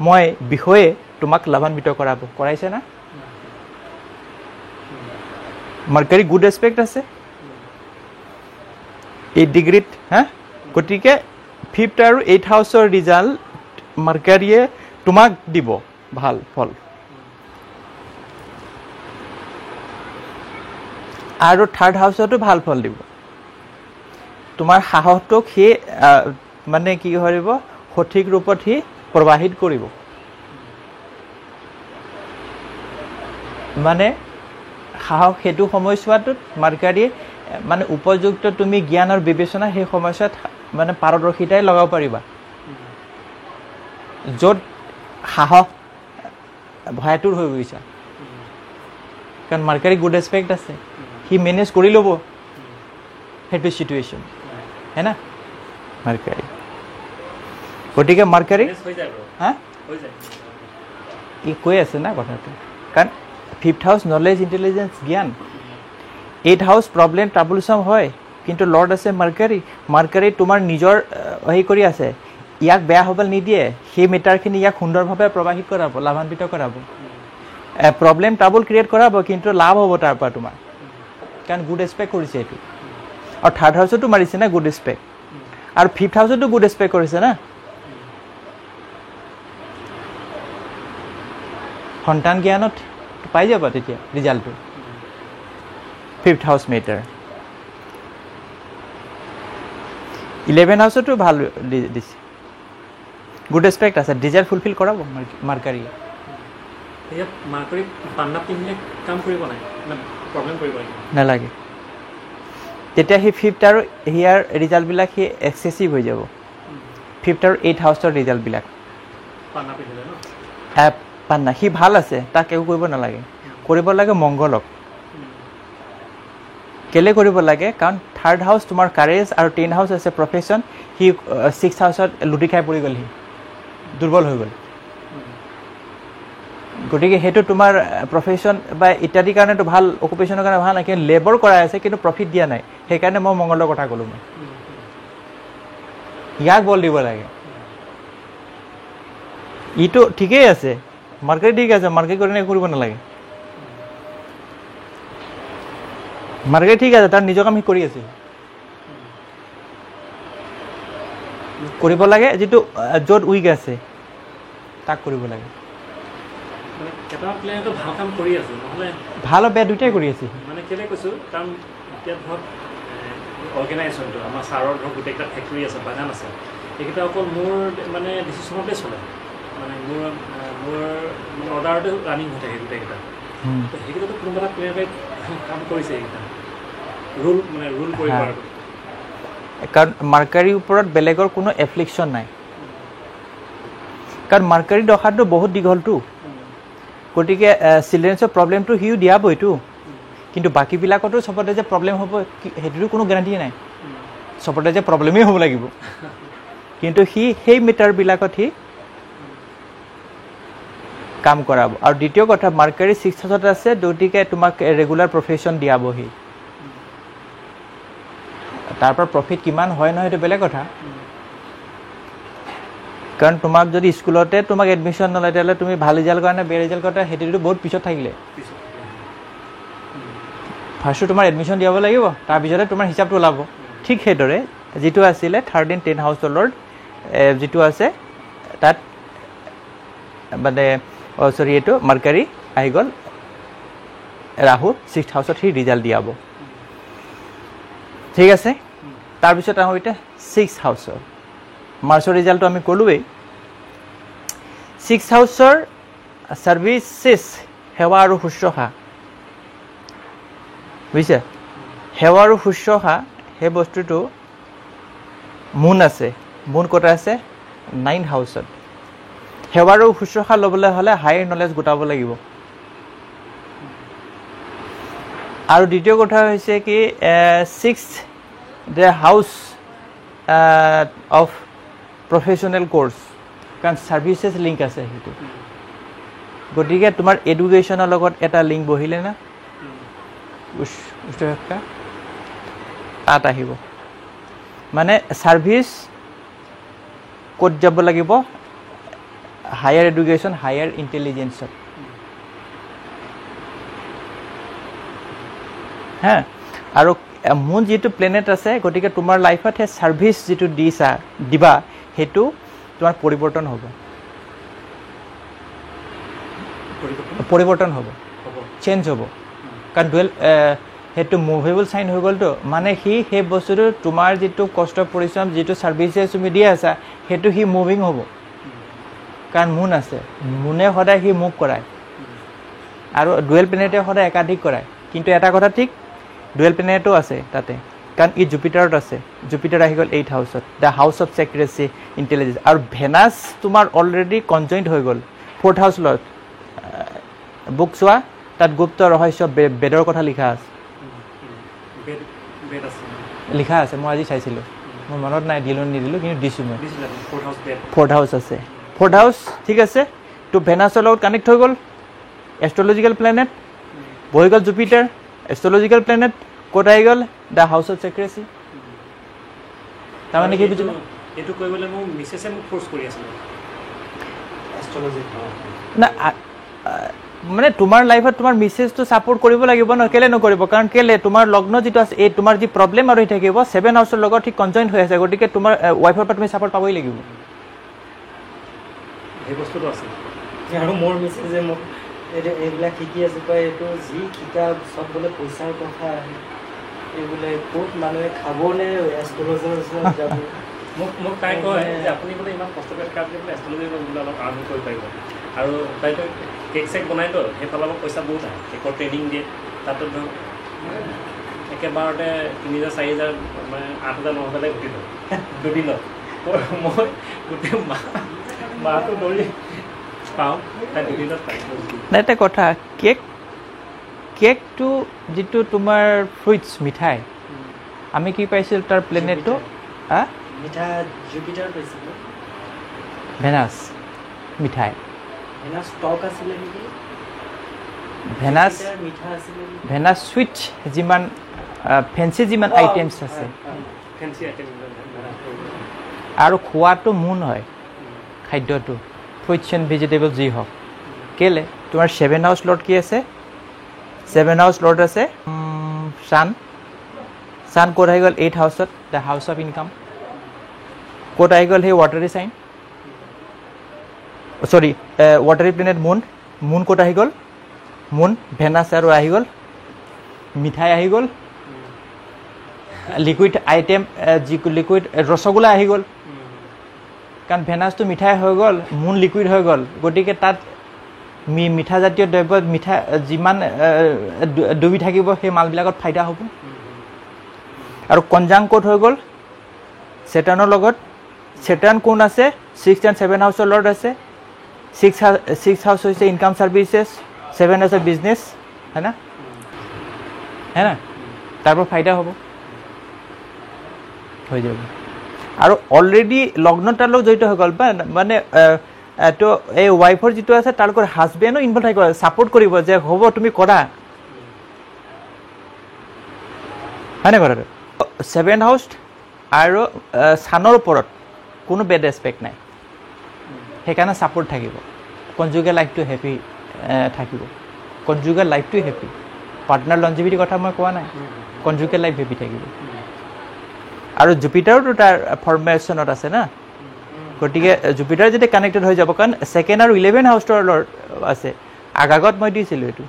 মই বিষয়ে তোমাক লাভান্বিত কৰাইছে না মাৰ্কাৰী গুড এছপেক্ট আছে 8 ডিগ্ৰীত হা গতিকে 5th আৰু 8th হাউচৰ ৰিজাল্ট মাৰ্কাৰীয়ে তোমাক দিব ভাল ফল আৰু 3rd হাউচতো ভাল ফল দিব তোমাৰ সাহসটোক সি মানে কি কৰিব সঠিক ৰূপত সি প্ৰবাহিত কৰিব মানে সাহস সেইটো সময়ছোৱাটোত মাৰ্কাৰীয়ে মানে উপযুক্ত তুমি জ্ঞান আৰু বিবেচনা সেই সময়ছোৱাত মানে পাৰদৰ্শিতাই লগাব পাৰিবা য'ত সাহস ভয়াতুৰ হৈ গৈছা কাৰণ মাৰ্কাৰী গুড এছপেক্ট আছে সি মেনেজ কৰি ল'ব সেইটো চিটুৱেশ্যন হে না মাৰ্কাৰী গতিকে মাৰ্কাৰী হা ই কৈ আছে না কথাটো কাৰণ 5th হাউচ নলেজ ইণ্টেলিজেঞ্চ জ্ঞান 8th হাউচ প্ৰব্লেম ট্ৰাবলছাম হয় কিন্তু লৰ্ড আছে মাৰ্কাৰী তোমাৰ নিজৰ হেৰি কৰি আছে ইয়াক বেয়া হ'বলৈ নিদিয়ে সেই মেটাৰখিনি ইয়াক সুন্দৰভাৱে প্ৰবাহিত কৰাব লাভান্বিত কৰাব প্ৰব্লেম ট্ৰাবল ক্ৰিয়েট কৰাব কিন্তু লাভ হ'ব তাৰ পৰা তোমাৰ কাৰণ গুড এছপেক্ট কৰিছে এইটো আৰু 3rd হাউচতো মাৰিছে না গুড এছপেক্ট আৰু 5th হাউচতো গুড এছপেক্ট কৰিছে না সন্তান জ্ঞানত পাই যাবা তেতিয়া ৰিজাল্টটো 5th হাউচ মেটাৰ 11 হাউচতো ভাল দিছে গুড এছপেক্ট আছে ডিজায়াৰ ফুলফিল কৰাব মাৰ্কাৰীয়ে মাৰ্কাৰী পান্না পিন্ধিলে কাম কৰিব নাই প্ৰব্লেম কৰিব নালাগে তেতিয়া সি 5th আৰু হিয়াৰ ৰিজাল্টবিলাক সি এক্সেচিভ হৈ যাব 5th আৰু 8th হাউচৰ ৰিজাল্টবিলাক পান্না পিন্ধিলে ন পান্না সি ভাল আছে তাক একো কৰিব নালাগে কৰিব লাগে মংগলক কেলে কৰিব লাগে কাৰণ 3rd হাউচ তোমাৰ কাৰেজ আৰু 10th হাউচ আছে প্ৰফেশ্যন সি 6th হাউচত লুটি খাই পৰি গ'ল সি দুৰ্বল হৈ গ'ল গতিকে সেইটো তোমাৰ প্ৰফেশ্যন বা ইত্যাদিৰ কাৰণেতো ভাল অকুপেশ্যনৰ কাৰণে ভাল নাই কিন্তু লেবৰ কৰাই আছে কিন্তু প্ৰফিট দিয়া নাই সেইকাৰণে মই মংগলৰ কথা ক'লোঁ মই ইয়াক বল দিব লাগে ইটো ঠিকেই আছে মাৰ্কেট ঠিক আছে মাৰ্কেট কৰি কৰিব নালাগে মাৰ্কেট ঠিক আছে তাৰ নিজৰ কাম সি কৰি আছে কৰিব লাগে যিটো য'ত উইক আছে তাক কৰিব লাগে ভাল কাম কৰি আছো নহ'লে ভাল বেয়া দুটাই কৰি আছে মানে কেলে কৈছোঁ কাৰণ এতিয়া ধৰক অৰ্গেনাইজেশ্যনটো আমাৰ ছাৰৰ ধৰক গোটেইকেইটা ফেক্টৰী আছে বাগান আছে এইকেইটা অকল মোৰ মানে ডিচিশ্যনতে চলে মানে মোৰ অৰ্ডাৰতে ৰানিং হৈ থাকে গোটেইকেইটা সেইকেইটাতো কোনোবা এটা প্লেয়াৰে কাম কৰিছে এইকেইটা ৰুল কৰিব কাৰণ মাৰ্কাৰীৰ ওপৰত বেলেগৰ কোনো এফ্লিকশ্যন নাই কাৰণ মাৰ্কাৰী দশাটো বহুত দীঘলটো গতিকে চিলড্ৰেনছৰ প্ৰব্লেমটো সিও দিয়াবইতো কিন্তু বাকীবিলাকতো চবতে যে প্ৰব্লেম হ'ব সেইটোতো কোনো গেৰাণ্টি নাই চবতে যে প্ৰব্লেমেই হ'ব লাগিব কিন্তু সি সেই মিটাৰবিলাকত সি কাম কৰাব আৰু দ্বিতীয় কথা মাৰ্কাৰী 6th হাউচত আছে গতিকে তোমাক ৰেগুলাৰ প্ৰফেশ্যন দিয়াব সি তাৰ পৰা প্ৰফিট কিমান হয় নহয় সেইটো বেলেগ কথা কাৰণ তোমাক যদি স্কুলতে তোমাক এডমিশ্যন নলয় তেতিয়াহ'লে তুমি ভাল ৰিজাল্ট কৰা নে বেয়া ৰিজাল্ট কৰা সেইটোতো বহুত পিছত থাকিলে ফাৰ্ষ্টটো তোমাৰ এডমিশ্যন দিয়াব লাগিব তাৰপিছতে তোমাৰ হিচাপটো ওলাব ঠিক সেইদৰে যিটো আছিলে 3rd and 10th হাউচৰ লৰ্ড যিটো আছে তাত মানে চৰি এইটো মাৰ্কাৰী আহি গ'ল ৰাহু 6th হাউচত সি ৰিজাল্ট দিয়াব ঠিক আছে তাৰপিছত আহোঁ এতিয়া 6th হাউচৰ মাৰ্চৰ ৰিজাল্টটো আমি ক'লোৱেই 6th হাউচৰ ছাৰ্ভিচেছ সেৱা আৰু শুশ্ৰূষা বুজিছে সেৱা আৰু শুশ্ৰূষা সেই বস্তুটো মুন আছে মুন ক'ত আছে 9th হাউচত সেৱা আৰু শুশ্ৰূষা ল'বলৈ হ'লে হায়াৰ নলেজ গোটাব লাগিব আৰু দ্বিতীয় কথা হৈছে কি 6th the house of professional course কাৰণ সাৰ্ভিসেস লিংক আছে সেইটো গতিকে তোমাৰ এডুকেশ্যনৰ লগত এটা লিংক বহিলে না তাত আহিব মানে ছাৰ্ভিচ ক'ত যাব লাগিব হায়াৰ এডুকেশ্যন হায়াৰ ইণ্টেলিজেঞ্চত হা আৰু মুন যিটো প্লেনেট আছে গতিকে তোমাৰ লাইফত সেই ছাৰ্ভিচ যিটো দিবা সেইটো তোমাৰ পৰিৱৰ্তন হ'ব চেঞ্জ হ'ব কাৰণ ডুৱেল সেইটো মুভেবল চাইন হৈ গ'লতো মানে সেই বস্তুটো তোমাৰ যিটো কষ্ট পৰিশ্ৰম যিটো ছাৰ্ভিচেছ তুমি দি আছা সেইটো সি মুভিং হ'ব কাৰণ মুন আছে মুনে সদায় সি মুভ কৰায় আৰু ডুৱেল প্লেনেটে সদায় একাধিক কৰায় কিন্তু এটা কথা ঠিক ডুৱেল প্লেনেটো আছে তাতে কাৰণ ই জুপিটাৰত আছে জুপিটাৰ আহি গ'ল 8th হাউচত দ্য হাউচ অফ ছেক্ৰেচি ইণ্টেলিজেঞ্চ আৰু ভেনাছ তোমাৰ অলৰেডি কনজইণ্ট হৈ গ'ল 4th হাউচ লগত বুক চোৱা তাত গুপ্ত ৰহস্য বেদৰ কথা লিখা আছে লিখা আছে মই আজি চাইছিলোঁ মোৰ মনত নাই নিদিলোঁ কিন্তু দিছোঁ মই 4th হাউচ আছে 4th হাউচ ঠিক আছে তো ভেনাছৰ লগত কানেক্ট হৈ গ'ল এষ্ট্ৰলজিকেল প্লেনেট বহি গ'ল জুপিটাৰ এষ্ট্ৰলজিকেল প্লেনেট ক'ত আহি গ'ল দ্য হাউচ অফ ছেক্ৰেচি তাৰমানে কি বুজিলোঁ এইটো কৰিবলৈ মোক মিছেছে মোক ফ'ৰ্চ কৰি আছিলে এষ্ট্ৰলজি না মানে তোমাৰ লাইফত তোমাৰ মিছেজটো ছাপোৰ্ট কৰিব লাগিব ন কেলে নকৰিব কাৰণ কেলে তোমাৰ লগ্ন যিটো আছে এই তোমাৰ যি প্ৰব্লেম আৰু থাকিব 7 হাউচৰ লগত ঠিক কনজইণ্ট হৈ আছে গতিকে তোমাৰ ৱাইফৰ পৰা তুমি ছাপোৰ্ট পাবই লাগিব এই বস্তুটো আছে আৰু মোৰ মিছেজে মোক এইবিলাক শিকি আছে কয় এইটো যি শিকা চব বোলে পইচাৰ কথা এই বোলে ক'ত মানুহে খাবনে এষ্ট্ৰলজাৰ ওচৰত যাব মোক তাই কয় যে আপুনি বোলে ইমান কষ্ট কৰি কাম কৰি এষ্ট্ৰলজি বোলে অলপ আৰ্ণ কৰিব পাৰিব আৰু তাইতো কেক চেক বনাইতো সেইফালৰ পৰা পইচা বহুত আহে কেকৰ ট্ৰেইনিং দিয়ে তাতো ধৰক একেবাৰতে 3,000 4,000 মানে 8,000 9,000 ঘটি লওঁ দুদিনত মই গোটেই মাহটো দৌৰি পাওঁ তাই দুদিনত নাই এটা কথা কেকটো যিটো তোমাৰ ফ্ৰুইটছ মিঠাই আমি কি পাইছিলোঁ তাৰ প্লেনেটটো মিঠা জুপিটাৰ পাইছিলোঁ ভেনাছ মিঠাই ভেনাছ ষ্টক আছিলে নেকি ভেনাছ সুইট যিমান ফেঞ্চি যিমান আইটেমছ আছে আৰু খোৱাটো মুন হয় খাদ্যটো ফ্ৰুইটছ এণ্ড ভেজিটেবল যি হওক কেলে তোমাৰ 7 হাউচ লৰ্ড কি আছে 7 হাউচ লৰ্ড আছে ছান ক'ত আহি গ'ল 8th হাউচত দ্য হাউচ অফ ইনকাম ক'ত আহি গ'ল সেই ৱাটাৰী চাইন চৰি ৱাটাৰী প্লেনেট মুন ক'ত আহি গ'ল মুন ভেনাছ আৰু আহি গ'ল মিঠাই আহি গ'ল লিকুইড আইটেম যি লিকুইড ৰসগোল্লা আহি গ'ল কাৰণ ভেনাছটো মিঠাই হৈ গ'ল মুন লিকুইড হৈ গ'ল গতিকে তাত মিঠা জাতীয় দ্ৰব্যত মিঠা যিমান ডুবি থাকিব সেই মালবিলাকত ফাইদা হ'ব আৰু কনজাং ক'ত হৈ গ'ল ছেটাৰ্ণৰ লগত ছেটাৰ্ণ কোন আছে 6th and 7th হাউচৰ লৰ্ড আছে 6th হাউচ হৈছে ইনকাম ছাৰ্ভিচেছ 7 হৈছে বিজনেছ হয় না তাৰ পৰা ফাইদা হ'ব হৈ যাব আৰু অলৰেডি লগ্ন তাৰ লগত জড়িত হৈ গ'ল বা মানে তো এই ৱাইফৰ যিটো আছে তাৰ লগত হাজবেণ্ডো ইনভল্ভ থাকিব ছাপোৰ্ট কৰিব যে হ'ব তুমি কৰা হয়নে কথাটো 7th হাউচ আৰু ছানৰ ওপৰত কোনো বেড এছপেক্ট নাই সেইকাৰণে ছাপোৰ্ট থাকিব কনজুগেল লাইফটো হেপী থাকিব কনজুগেল লাইফটোৱে হেপী পাৰ্টনাৰ লঞ্জিভিটিৰ কথা মই কোৱা নাই কনজুগেল লাইফ হেপী থাকিব আৰু জুপিটাৰতো তাৰ ফৰ্মেশ্যনত আছে না গতিকে জুপিটাৰ যেতিয়া কানেক্টেড হৈ যাব কাৰণ 2nd আৰু 11th হাউচৰ লৰ্ড আছে আগত মই দিছিলোঁ এইটো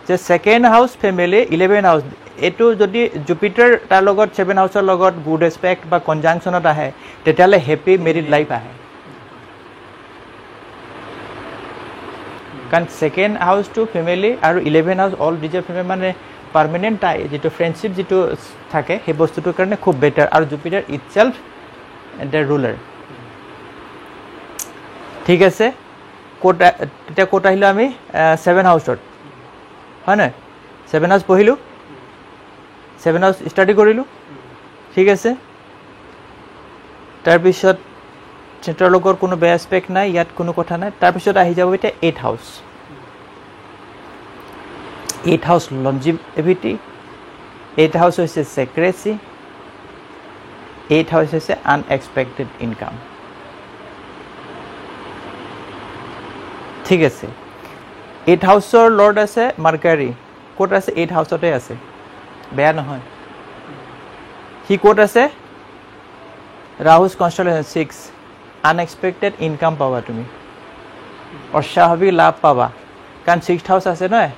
যে 2nd house family 11th house এইটো যদি জুপিটাৰ তাৰ লগত 7 হাউচৰ লগত গুড এছপেক্ট বা কনজাংচনত আহে তেতিয়াহ'লে হেপী মেৰিড লাইফ আহে কাৰণ 2nd হাউচ টু ফেমিলি আৰু 11th house all DJ family মানে পাৰ্মানেণ্ট টাই যিটো ফ্ৰেণ্ডশ্বিপ যিটো থাকে সেই বস্তুটোৰ কাৰণে খুব বেটাৰ আৰু জুপিটাৰ ইটছেল্ফ দ্য ৰুলাৰ ঠিক আছে তেতিয়া ক'ত আহিলোঁ আমি 7 হাউচত হয় নহয় 7 হাউচ পঢ়িলোঁ 7 হাউচ ষ্টাডি কৰিলোঁ ঠিক আছে তাৰপিছত সিহঁতৰ লগত কোনো বেয়া এছপেক্ট নাই, ইয়াত কোনো কথা নাই। তাৰপিছত আহি যাব এতিয়া 8th house. 8th house longevity, 8th house হৈছে চেক্ৰেচি, 8th হাউচ হৈছে আনএক্সপেক্টেড ইনকাম। ঠিক আছে, 8th হাউচৰ লৰ্ড আছে মাৰ্কাৰী, ক'ত আছে? 8th হাউচতে আছে, বেয়া নহয়। সি ক'ত আছে? ৰাহুজ কনষ্টেলেশ্যন 6, আনএক্সপেক্টেড ইনকাম পাবা তুমি, অস্বাভাৱিক লাভ পাবা, কাৰণ 6th হাউচ আছে নহয়।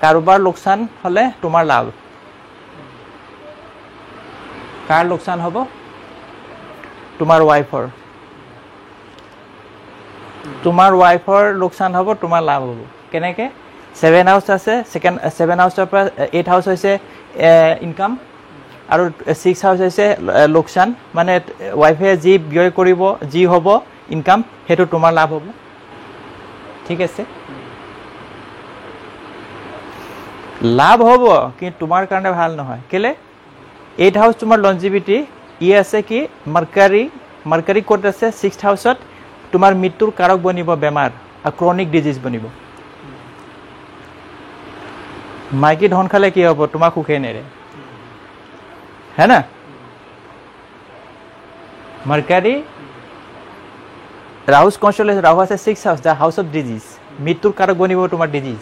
কাৰোবাৰ লোকচান হ'লে তোমাৰ লাভ। কাৰ লোকচান হ'ব? তোমাৰ ৱাইফৰ। তোমাৰ ৱাইফৰ লোকচান হ'ব, তোমাৰ লাভ হ'ব। কেনেকৈ? 7 হাউচ আছে, 7 হাউচৰ পৰা 8th হাউচ হৈছে ইনকাম আৰু 6 হাউচ হৈছে লোকচান, মানে ৱাইফে যি ব্যয় কৰিব, যি হ'ব ইনকাম, সেইটো তোমাৰ লাভ হ'ব। ঠিক আছে, লাভ হ'ব, কিন্তু তোমাৰ কাৰণে ভাল নহয়। কেলে? 8th হাউচ তোমাৰ লনজিভিটি, ই আছে কি? মাৰ্কাৰী ক'ত আছে? 6th হাউচত তোমাৰ মৃত্যুৰ কাৰক বনিব, বেমাৰ আৰু ক্ৰনিক ডিজিজ বনিব। মাইকী ধন খালে কি হ'ব? তোমাক সুখে নেৰে, হে না? মাৰ্কাৰী ৰাহুজ কনষ্টেলেশ্যন, ৰাহু আছে 6th house, the house of disease, মৃত্যুৰ কাৰক বনিব তোমাৰ ডিজিজ।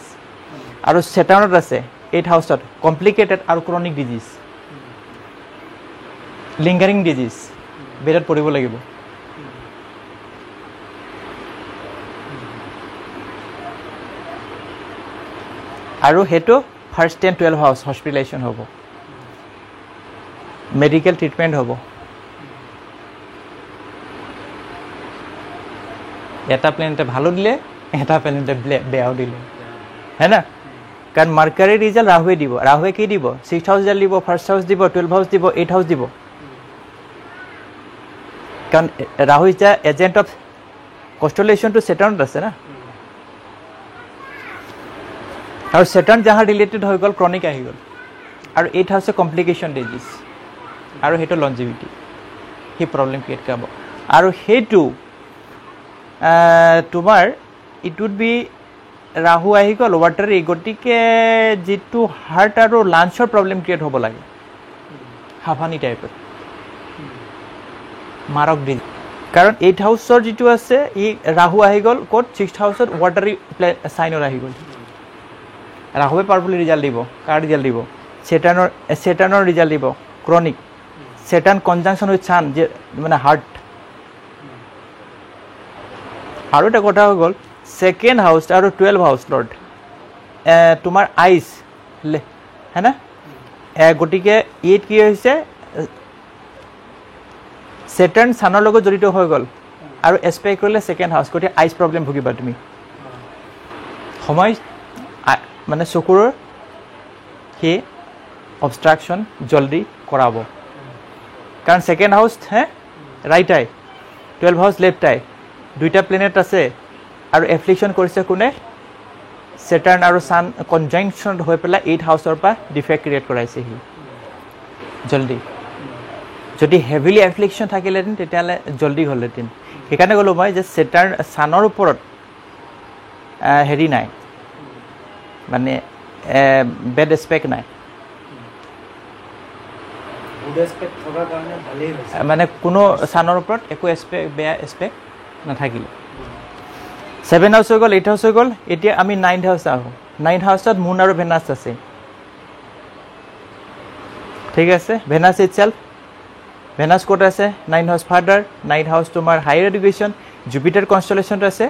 আৰু চেটাৰ্ণত আছে 8th হাউচত কমপ্লিকেটেড আৰু ক্ৰনিক ডিজিজ, লিংগাৰিং ডিজিজ, বেডত পৰিব লাগিব। আৰু সেইটো 1st and 12th হাউচ হস্পিটেলাইজেশ্যন হ'ব, মেডিকেল ট্ৰিটমেণ্ট হ'ব। এটা প্লেনেটে ভালো দিলে, এটা প্লেনেটে বেয়াও দিলে, হে না? কাৰণ মাৰ্কাৰী ৰিজাল্ট ৰাহুৱে দিব। ৰাহুৱে কি দিব? 6th হাউচ ৰিজাল্ট দিব, 1st হাউচ দিব, 12th হাউচ দিব, 8th হাউচ দিব। কাৰণ Rahu is the agent of কনষ্টেলেশ্যনটো চেটাৰ্ণত আছে না। আৰু চেটাৰ্ণ যাহাৰ ৰিলেটেড হৈ গ'ল, ক্ৰনিক আহি গ'ল। আৰু 8th হাউচে কমপ্লিকেশ্যন ডিজিজ, আৰু সেইটো লনজিভিটি, সেই প্ৰব্লেম ক্ৰিয়েট কৰিব। আৰু সেইটো তোমাৰ ইট উড বি ৰাহু আহি গ'ল ৱাটাৰী, গতিকে যিটো হাৰ্ট আৰু লাঞ্চৰ প্ৰব্লেম ক্ৰিয়েট হ'ব লাগে, হাঁফানি টাইপৰ মাৰক ডিজিজ। কাৰণ 8th হাউচৰ যিটো আছে, ই ৰাহু আহি গ'ল ক'ত? 6th হাউচত ৱাটাৰী চাইনৰ আহি গ'ল। ৰাহুৱে পাৱাৰফুলি ৰিজাল্ট দিব। কাৰ ৰিজাল্ট দিব? চেটাৰ্ণৰ ৰিজাল্ট দিব, ক্ৰনিক। চেটাৰ্ণ কনজাংচন উইথ ছান, যে মানে হাৰ্ট। আৰু এটা কথা হৈ গ'ল, 2nd হাউচ আৰু 12th হাউচ লৰ্ড তোমাৰ আইচ, হে না? গতিকে ইয়াত কি হৈছে? চেটাৰ্ণ ছানৰ লগত জড়িত হৈ গ'ল আৰু এছপেক্ট কৰিলে 2nd হাউচ, গতিকে আইচ প্ৰব্লেম ভুগিবা তুমি। সময় মানে চকুৰ সেই অবষ্ট্ৰাকশ্যন জলদি কৰাব, কাৰণ 2nd হাউচ ৰাইট আই, 12th হাউচ লেফ্ট আই, দুইটা প্লেনেট আছে। আৰু এফ্লিকশ্যন কৰিছে কোনে? চেটাৰ্ণ আৰু ছান কনজাংচন হৈ পেলাই 8th হাউচৰ পৰা ডিফেক্ট ক্ৰিয়েট কৰাইছে সি জলদি। যদি হেভিলি এফ্লিকশ্যন থাকিলেহেঁতেন তেতিয়াহ'লে জলদি হ'লহেঁতেন। সেইকাৰণে ক'লোঁ মই যে চেটাৰ্ণ ছানৰ ওপৰত হেৰি নাই, মানে বেড এছপেক্ট নাই, মানে কোনো ছানৰ ওপৰত একো বেয়া এছপেক্ট নাথাকিলে। 7 হাউচ হৈ গ'ল, 8 হাউচ হৈ গ'ল। এতিয়া আমি 9th হাউচ আহোঁ। 9th হাউচত মুন আৰু ভেনাছ আছে, ঠিক আছে। ভেনাছ ইটছেল্ফ, ভেনাছ ক'ত আছে? 9th house further, 9th house তোমাৰ হায়াৰ এডুকেশ্যন। জুপিটাৰ কনষ্টেলেশ্যনত আছে।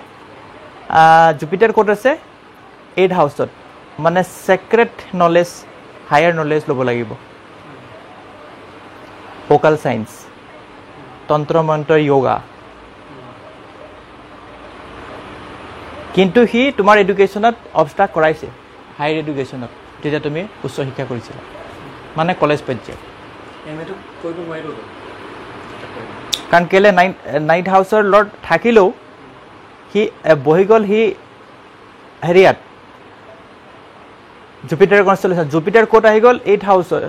জুপিটাৰ ক'ত আছে? 8th হাউচত, মানে ছেক্ৰেট নলেজ, হায়াৰ নলেজ ল'ব লাগিব। ভোকাল চাইন্স, তন্ত্ৰ মন্ত্ৰ, য়োগা। কিন্তু সি তোমাৰ এডুকেশ্যনত অবষ্ট্ৰাক্ট কৰাইছে, হায়াৰ এডুকেশ্যনত, যেতিয়া তুমি উচ্চ শিক্ষা কৰিছিলা, মানে কলেজ পৰ্যায়ত। কাৰণ কেলে 9th হাউচৰ লৰ্ড থাকিলেও সি বহি গ'ল, সি হেৰিয়াত জুপিটাৰ কনষ্টেলেশ্যন। জুপিটাৰ ক'ত আহি গ'ল? 8th হাউচত,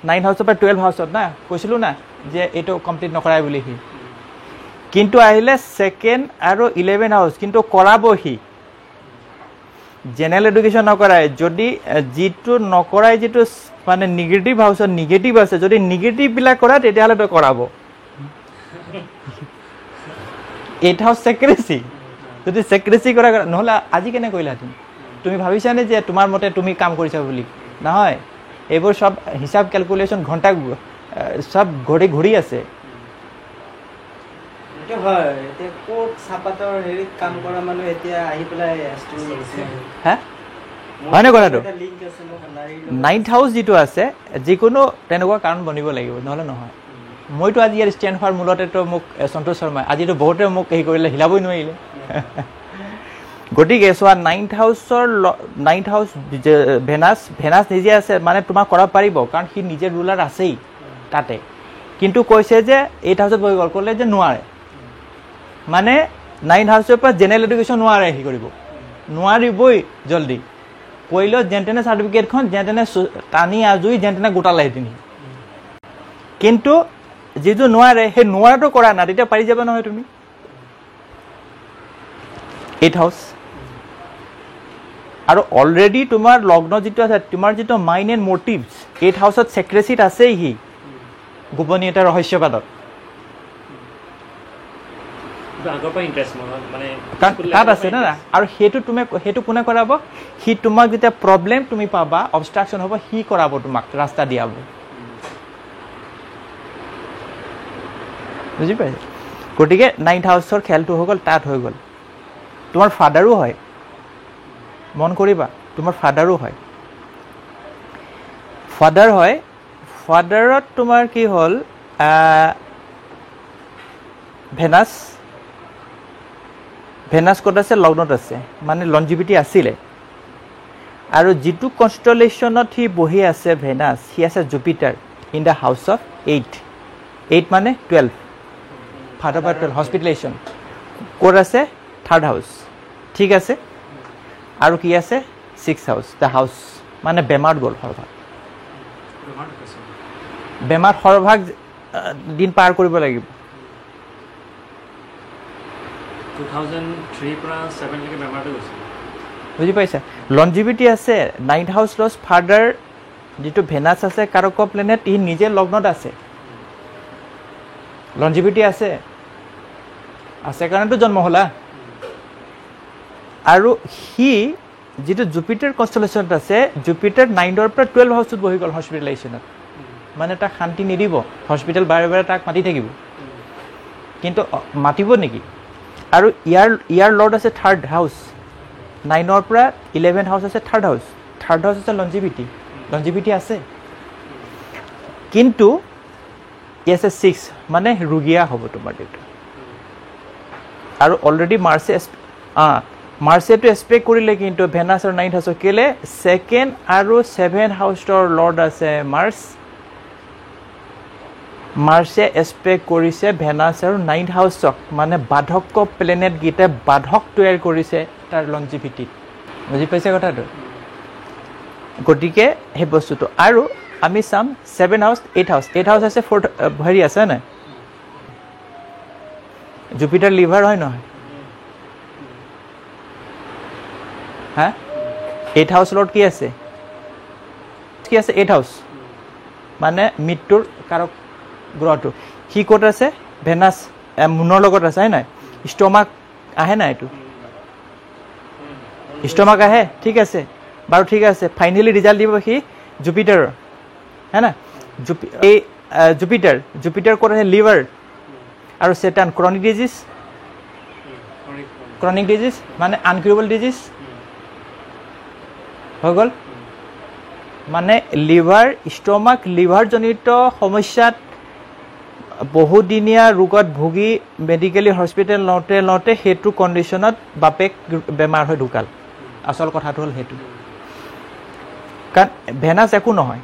9th হাউচৰ পৰা 12th হাউচত না, কৈছিলোঁ না যে এইটো কমপ্লিট নকৰাই বুলি। সি কিন্তু আহিলে সেকেন্ড আৰু 11 হাউস কিন্তু কৰাব সি জেনাৰেল এডুকেশন নকৰাই যদি যেটো নকৰাই যেটো মানে নেগেটিভ হাউসৰ নেগেটিভ আছে যদি নেগেটিভ বিলা কৰা তেতিয়াহলে তো কৰাব 8 হাউস সেক্ৰেসি যদি সেক্ৰেসি কৰা নহলে আজি কেনে কইলা তুমি ভাবিছা নে যে তোমাৰ মতে তুমি কাম কৰিছা বুলি নহয় এইবোৰ সব হিসাব ক্যালকুলেশন ঘন্টা সব ঘড়ি আছে এটা হয় এটা কোট সাপাতৰ হেৰি কাম কৰা মানুহ এতিয়া আহি পেলাই এষ্ট্ৰোলজি হ্যাঁ হয়নে কথাটো এটা লিংক আছে মোক নাৰী 9th হাউস যেটো আছে যিকোনো তেনেকুৱা কাৰণ বনিব লাগিব নহলে নহয় মইতো আজি ইয়াৰ ষ্টেণ্ড হোৱাৰ মূলতে তো মোক সন্তোষ শৰ্মা আজিতো বহুতে মোক এই কৰিলে হিলাবই নোৱাৰিলে গতিকে চোৱা 9th হাউস ভেনাস নিজে আছে মানে তোমাক কৰা পাৰিব কাৰণ সি নিজে ৰুলাৰ আছেই তাতে কিন্তু কৈছে যে 8th হাউসত বহি গল ক'লে যে নোৱাৰে মানে 9th হাউসৰ পৰা জেনাৰেল এডুকেশন নোৱাৰে হি কৰিব নোৱাৰিবই জলদি কইলো জেন্টেনে সাৰ্টিফিকেট খন জেন্টেনে টানি আজুই জেন্টেনে গোটালাই দিনি কিন্তু যেটো নোৱাৰে হে নোৱাৰাটো কৰা না তেতিয়া পাৰি যাব নহয় তুমি 8th হাউস আৰু অলৰেডি তোমাৰ লগ্ন যেটো আছে তোমাৰ যেটো মাইন্ড এন্ড মোটিভস 8th হাউসত সেক্ৰেসিত আছে হি গোপনীয়তা ৰহস্যবাদত আগৰ পৰা ইন্টাৰেষ্ট মানে তাত আছে না আৰু হেতু কোনে কৰাব হি তোমাক যেতিয়া প্ৰবলেম তুমি পাবা অবস্ট্ৰাকশন হ'ব হি কৰাব তোমাক ৰাস্তা দিয়াব বুজি পাইছে গতিকে 9th হাউসৰ খেলটো হৈ গল তাত হৈ গল তোমাৰ ফাদাৰো হয় মন কৰিবা তোমাৰ ফাদাৰো হয় ফাদাৰত তোমাৰ কি হল ভেনাস কত আছে লগ্নত আছে মানে লনজিভিটি আছিলে আৰু যেটো কনস্টেলেশনত হি বহি আছে ভেনাস হি আছে Jupiter in the house of 8 মানে 12 ফাদাৰ বাই 12 হসপিটালাইজেশন কোড আছে 3rd হাউস ঠিক আছে আৰু কি আছে 6th হাউস দা হাউস মানে বেমাৰ গল হৰভাগ বেমাৰ হৰভাগ দিন পাৰ কৰিব লাগিব 2003 পৰা 7 লৈকে বেমাৰটো গৈছে বুজি পাইছা লনজিভিটি আছে 9th হাউস লস ফাদাৰ যেটো ভেনাস আছে কাৰক প্লেনেট ই নিজে লগ্নত আছে লনজিভিটি আছে কাৰণেতো জন্ম হলা আৰু হি যেটো জুপিটাৰ কনস্টেলেশনত আছে জুপিটাৰ 9ৰ পৰা 12 হাউসত বহি গল হসপিটালাইজেশনত মানে তা শান্তি নিদিব হসপিটাল বাৰে বাৰে তাক মাতি থাকিব কিন্তু মাতিব নেকি আৰু ইয়াৰ লৰ্ড আছে 3rd হাউস 9ৰ পৰা 11 হাউস আছে 3rd হাউস আছে লনজিভিটি আছে কিন্তু আছে 6 মানে ৰুগিয়া হ'ব তোমাৰ দেউতা আৰু অলৰেডি মাৰ্চেটো এক্সপেক্ট কৰিলে কিন্তু ভেনাস আৰু 9th হাউস কেলে 2nd আৰু 7th হাউসৰ লৰ্ড আছে মাৰ্চে এক্সপেক্ট কৰিছে ভেনাস আৰু 9th হাউসক মানে বাধক প্লেনেট গিতে বাধক তৈয়াৰ কৰিছে তাৰ লনজিভিটি বুজি পাইছে কথাটো গতিকে হে বস্তুটো আৰু আমি চাম 7 হাউস 8 হাউস আছে 4th হেৰি আছে না জুপিটাৰ লিভাৰ হয় নহয় হ্যাঁ 8th হাউস লৰ্ড কি আছে 8th হাউস মানে মৃত্যুৰ কাৰক গ্ৰহটো হি ক'ত আছে ভেনাস মুনৰ লগত আছে হয় নাই ষ্টমাক আহে না এটো ষ্টমাক আহে ঠিক আছে বাৰু ঠিক আছে ফাইনালি ৰিজাল্ট দিব কি জুপিটাৰ है ना জুপিটাৰ ক'ত আছে লিভাৰ আৰু সেটান ক্ৰনিক ডিজিজ মানে আনকিউৰেবল ডিজিজ হৈ গল মানে ষ্টমাক লিভাৰ জনিত সমস্যাত বহুদিনীয়া ৰোগত ভুগি মেডিকেলি হস্পিটেল লওঁতে হেতু কন্ডিশনত বাপেক বেমাৰ হৈ ঢুকাল আসল কথাটো হল হেতু কাৰণ ভেনাস একো নহয়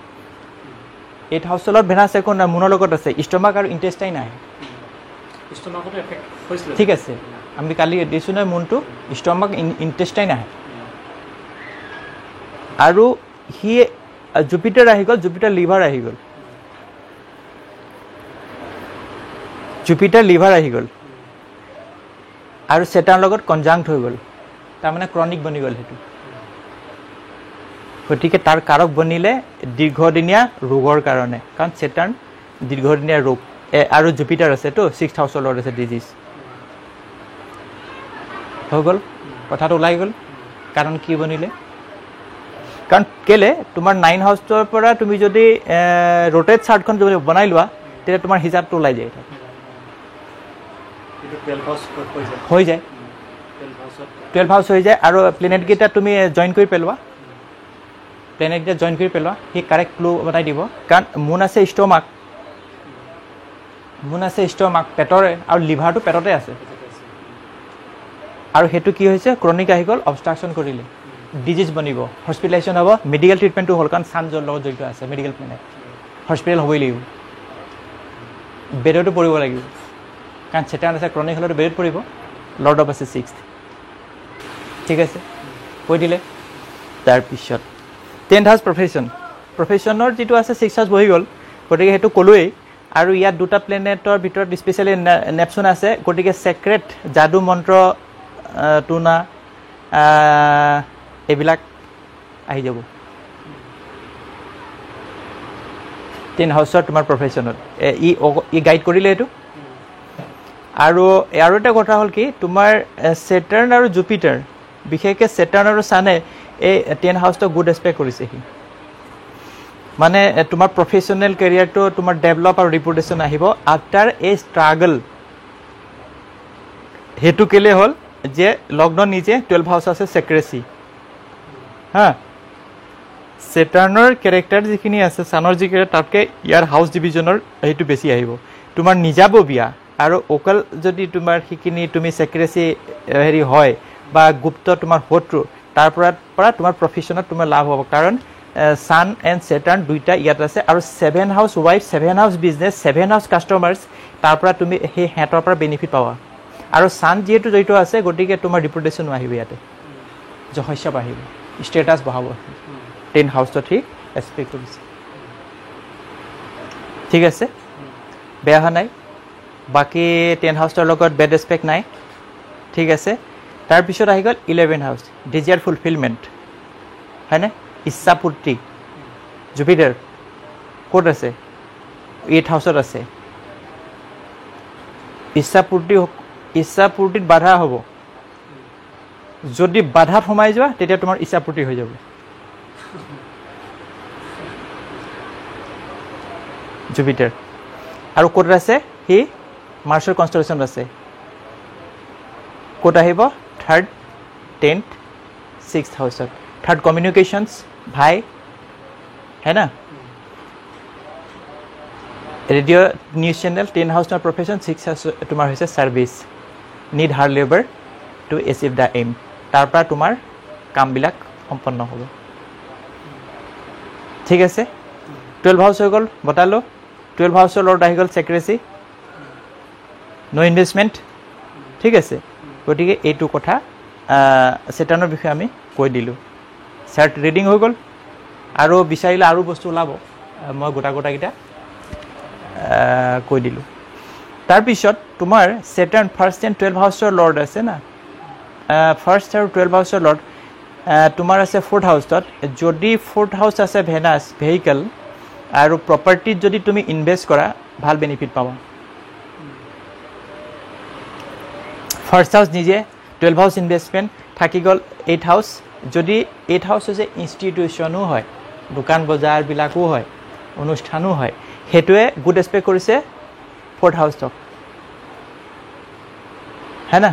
8th হাউসলত ভেনাস একো নহয় মুনৰ লগত আছে ষ্টমাক আৰু ইন্টেষ্টাইন আহে ষ্টমাকটো এফেক্ট হৈছিল ঠিক আছে আমি কালি দিছো নহয় মুনটো ষ্টমাক ইন্টেষ্টাইন আহে আৰু হি জুপিটাৰ আহি গল জুপিটাৰ লিভাৰ আহি গল আৰু সেটাৰৰ লগত কনজাংক্ট হৈ গ'ল তাৰমানে ক্ৰনিক বনি গ'ল সেইটো গতিকে তাৰ কাৰক বনিলে দীৰ্ঘদিনীয়া ৰোগৰ কাৰণে কাৰণ সেটাৰ্ন দীৰ্ঘদিনীয়া ৰোগ আৰু জুপিটাৰ আছে তো 6th হাউছৰ লৰ্ড আছে ডিজিজ হৈ গ'ল কথাটো ওলাই গ'ল কাৰণ কি বনিলে কাৰণ কেলে তোমাৰ 9 হাউছৰ পৰা তুমি যদি ৰোটেট চাৰ্টখন যদি বনাই লোৱা তেতিয়া তোমাৰ হিচাপটো ওলাই যায় এইটো 12 হাউছ হৈ যায় 12 হাউছ হৈ যায় আৰু প্লেনেট কেইটা তুমি জয়েন কৰি পেলোৱা প্লেনেট কেইটা জয়েন কৰি পেলোৱা সেই কাৰেক্ট ক্লু বনাই দিব কাৰণ মুন আছে ষ্টমাক পেটৰে আৰু লিভাৰটো পেটতে আছে আৰু হেতু কি হৈছে ক্ৰনিক আহি গ'ল অবষ্ট্ৰাকশন কৰিলে ডিজিজ বনিব হস্পিটেলাইজেশ্যন হ'ব মেডিকেল ট্ৰিটমেণ্টটো হ'ল কাৰণ চান লগত জড়িত আছে মেডিকেল প্লেনেট হস্পিটেল হ'বই লাগিব বেডতো পৰিব লাগিব কাৰণ সেটাৰ্ন আছে ক্ৰনিক হ'লেতো বেডত পৰিব লৰ্ড অফ আছে 6th ঠিক আছে কৈ দিলে তাৰপিছত 10th হাউছ প্ৰফেশ্যনৰ যিটো আছে 6th হাউছ বহি গ'ল গতিকে সেইটো ক'লোৱেই আৰু ইয়াত দুটা প্লেনেটৰ ভিতৰত স্পেচিয়েলি নেপচুন আছে গতিকে চেক্ৰেট যাদু মন্ত্ৰ টুনা এইবিলাক আহি যাব 10 হাউছৰ তোমাৰ প্ৰফেশ্যনত ই গাইড কৰিলে এইটো আৰু এটা কথা হ'ল কি তোমাৰ সেটাৰ্ন আৰু জুপিটাৰ বিশেষকৈ সেটাৰ্ন আৰু ছানে এই 10 হাউছটো গুড এক্সপেক্ট কৰিছে সি মানে তোমাৰ প্ৰফেশ্যনেল কেৰিয়াৰটো তোমাৰ ডেভেলপ আৰু ৰিপুটেশ্যন আহিব আফটাৰ এ ষ্ট্ৰাগল হেতু কেলে হ'ল যে লগ্ন নিজে 12 হাউছ আছে সেক্ৰেসি হা সেটাৰ্নৰ কেৰেক্টাৰ যিখিনি আছে সানৰ যি তাতকৈ ইয়াৰ হাউছ ডিভিজনৰ সেইটো বেছি আহিব তোমাৰ নিজাববীয়া আৰু অকল যদি তোমাৰ সেইখিনি তুমি সেক্ৰেসি হেৰি হয় বা গুপ্ত তোমাৰ শত্ৰু তাৰ পৰা তোমাৰ প্ৰফেশ্যনত তোমাৰ লাভ হ'ব কাৰণ সান এণ্ড সেটাৰ্ন দুইটা ইয়াত আছে আৰু 7 house wife 7 house business 7 house customers তাৰ পৰা তুমি সেই হেতৰ পৰা বেনিফিট পাবা আৰু সান যেহেতু জড়িত আছে গতিকে তোমাৰ ৰিপুটেশ্যনো আহিব ইয়াতে যশস্য বাঢ়িব ষ্টেটাছ বঢ়াব 10 হাউছত সি এক্সপেক্ট কৰিছে ঠিক আছে বেয়া হোৱা নাই বাকী 10 হাউছৰ লগত বেড এক্সপেক্ট নাই ঠিক আছে তাৰপিছত আহি গ'ল 11 হাউছ ডিজায়াৰ ফুলফিলমেণ্ট হয়নে ইচ্ছাপূৰ্তি জুপিটাৰ ক'ত আছে 8 হাউছত আছে ইচ্ছাপূৰ্তিত বাধা হ'ব যদি বাধাত সোমাই যোৱা তেতিয়া তোমাৰ ইচ্ছাপূৰ্তি হৈ যাব জুপিটাৰ আৰু ক'ত আছে সি মাৰ্চৰ কনষ্টেলেশ্যনত আছে ক'ত আহিব 3rd 10th 6th হাউছত 3rd communications ভাই है ना radio news channel 10 house profession 6 house तुमार होइसे service need hard labour to achieve the aim तार पर तुमार काम बिलाक सम्पन्न হ'ব ठीक আছে 12 हाउस হৈ গল বতালো 12 হাউসৰ লৰ্ড আহি গল সেক্ৰেসি নো ইনভেষ্টমেন্ট ঠিক আছে গতিকে এইটো কথা সেটানৰ বিষয়ে আমি কৈ দিলো চাৰ্ট ৰিডিং হৈ গল আৰু বিচাৰিলে আৰু বস্তু ওলাব মই গোটা কিটা কৈ দিলো তাৰ পিছত তোমাৰ সেটাৰ্ন ফাৰ্স্ট এণ্ড 12 হাউসৰ লৰ্ড আছে না ফাৰ্স্ট আৰু 12 হাউসৰ লৰ্ড তোমাৰ আছে 4th হাউসত যদি 4th হাউস আছে ভেনাস ভেহিকল আৰু প্ৰপাৰ্টিত যদি তুমি ইনভেষ্ট কৰা ভাল বেনিফিট পাবা ফাৰ্স্ট হাউস নিজে 12 হাউস ইনভেষ্টমেন্ট থাকি গল 8 হাউস যদি 8 হাউস হৈছে ইনষ্টিটিউশনো হয় দোকান বজাৰ বিলাকো হয় অনুষ্ঠানো হয় হেতুৱে গুড এক্সপেক্ট কৰিছে 4th হাউসক है ना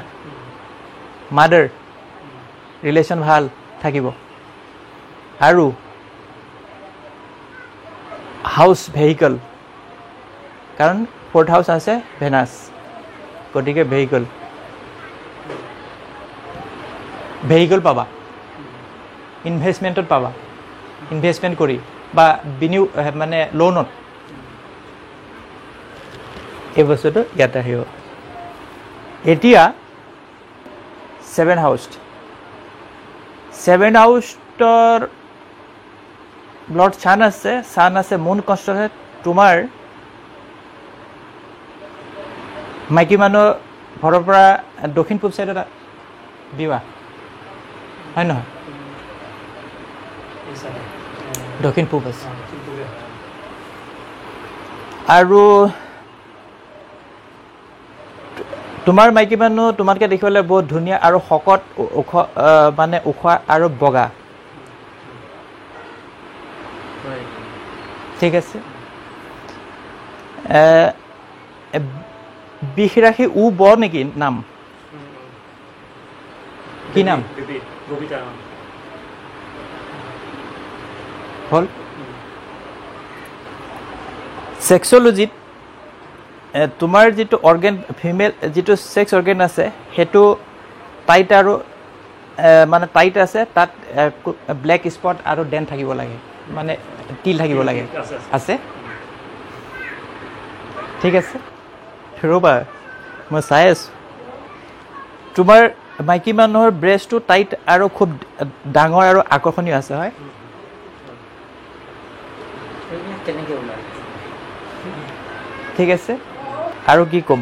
মাদাৰ ৰিলেশন ভাল থাকিব আৰু হাউস ভেহিকল কাৰণ 4th হাউস আছে ভেনাস গতিকে ভেহিকল পাবা ইনভেষ্টমেন্টত পাবা ইনভেষ্টমেন্ট কৰি বা বিনিউ মানে লোনত এই বস্তুটো ইয়াত আহিব এতিয়া 7 হাউসৰ লৰ্ড সান আছে মুন কনষ্টেলেশ্যন তোমাৰ মাইকী মানুহ ঘৰৰ পৰা দক্ষিণ পূব চাইডত বিয়া হয় নহয় দক্ষিণ পূব আছে আৰু তোমাৰ মাইকী মানুহ তোমাতকৈ দেখিবলৈ বহুত ধুনীয়া আৰু শকত ওখ মানে ওখ আৰু বগা ঠিক আছে বিষ ৰাশি উ ব নেকি নাম কি নাম হ'ল ছেক্সলজিত তোমাৰ যিটো অৰ্গেন ফিমেল যিটো ছেক্স অৰ্গেন আছে সেইটো টাইট আৰু মানে টাইট আছে তাত ব্লেক স্পট আৰু ডেন থাকিব লাগে মানে তিল থাকিব লাগে আছে ঠিক আছে ৰ'বা মই চাই আছোঁ তোমাৰ মাইকী মানুহৰ ব্ৰেষ্টটো টাইট আৰু খুব ডাঙৰ আৰু আকৰ্ষণীয় আছে হয় ঠিক আছে আৰু কি ক'ম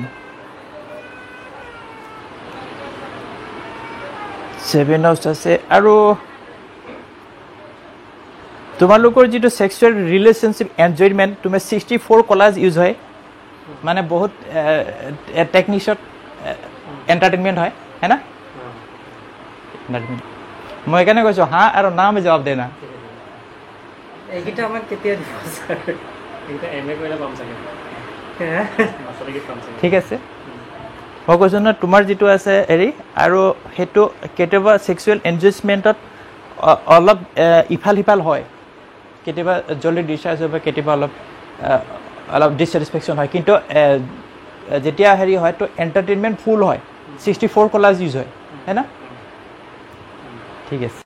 7 হাউচ আছে আৰু তোমালোকৰ যিটো ছেক্সুৱেল ৰিলেশ্যনশ্বিপ এনজয়মেণ্ট তুমি 64 কলাজ ইউজ হয় মানে বহুত টেকনিকছত এণ্টাৰটেইনমেণ্ট হয় না মই সেইকাৰণে কৈছোঁ হাঁ আৰু না আমি জবাব দে না এইকেইটা আমাক কেতিয়া দিব ছাৰ ঠিক আছে মই কৈছোঁ নহয় তোমাৰ যিটো আছে হেৰি আৰু সেইটো কেতিয়াবা ছেক্সুৱেল এনজয়মেণ্টত অলপ ইফাল সিফাল হয় কেতিয়াবা জলদি ডিচাৰ্জ হয় কেতিয়াবা অলপ ডিছছেটিছফেকশ্যন হয় কিন্তু যেতিয়া হেৰি হয় তো এণ্টাৰটেইনমেণ্ট ফুল হয় 64 কলাজ ইউজ হয় না ঠিক আছে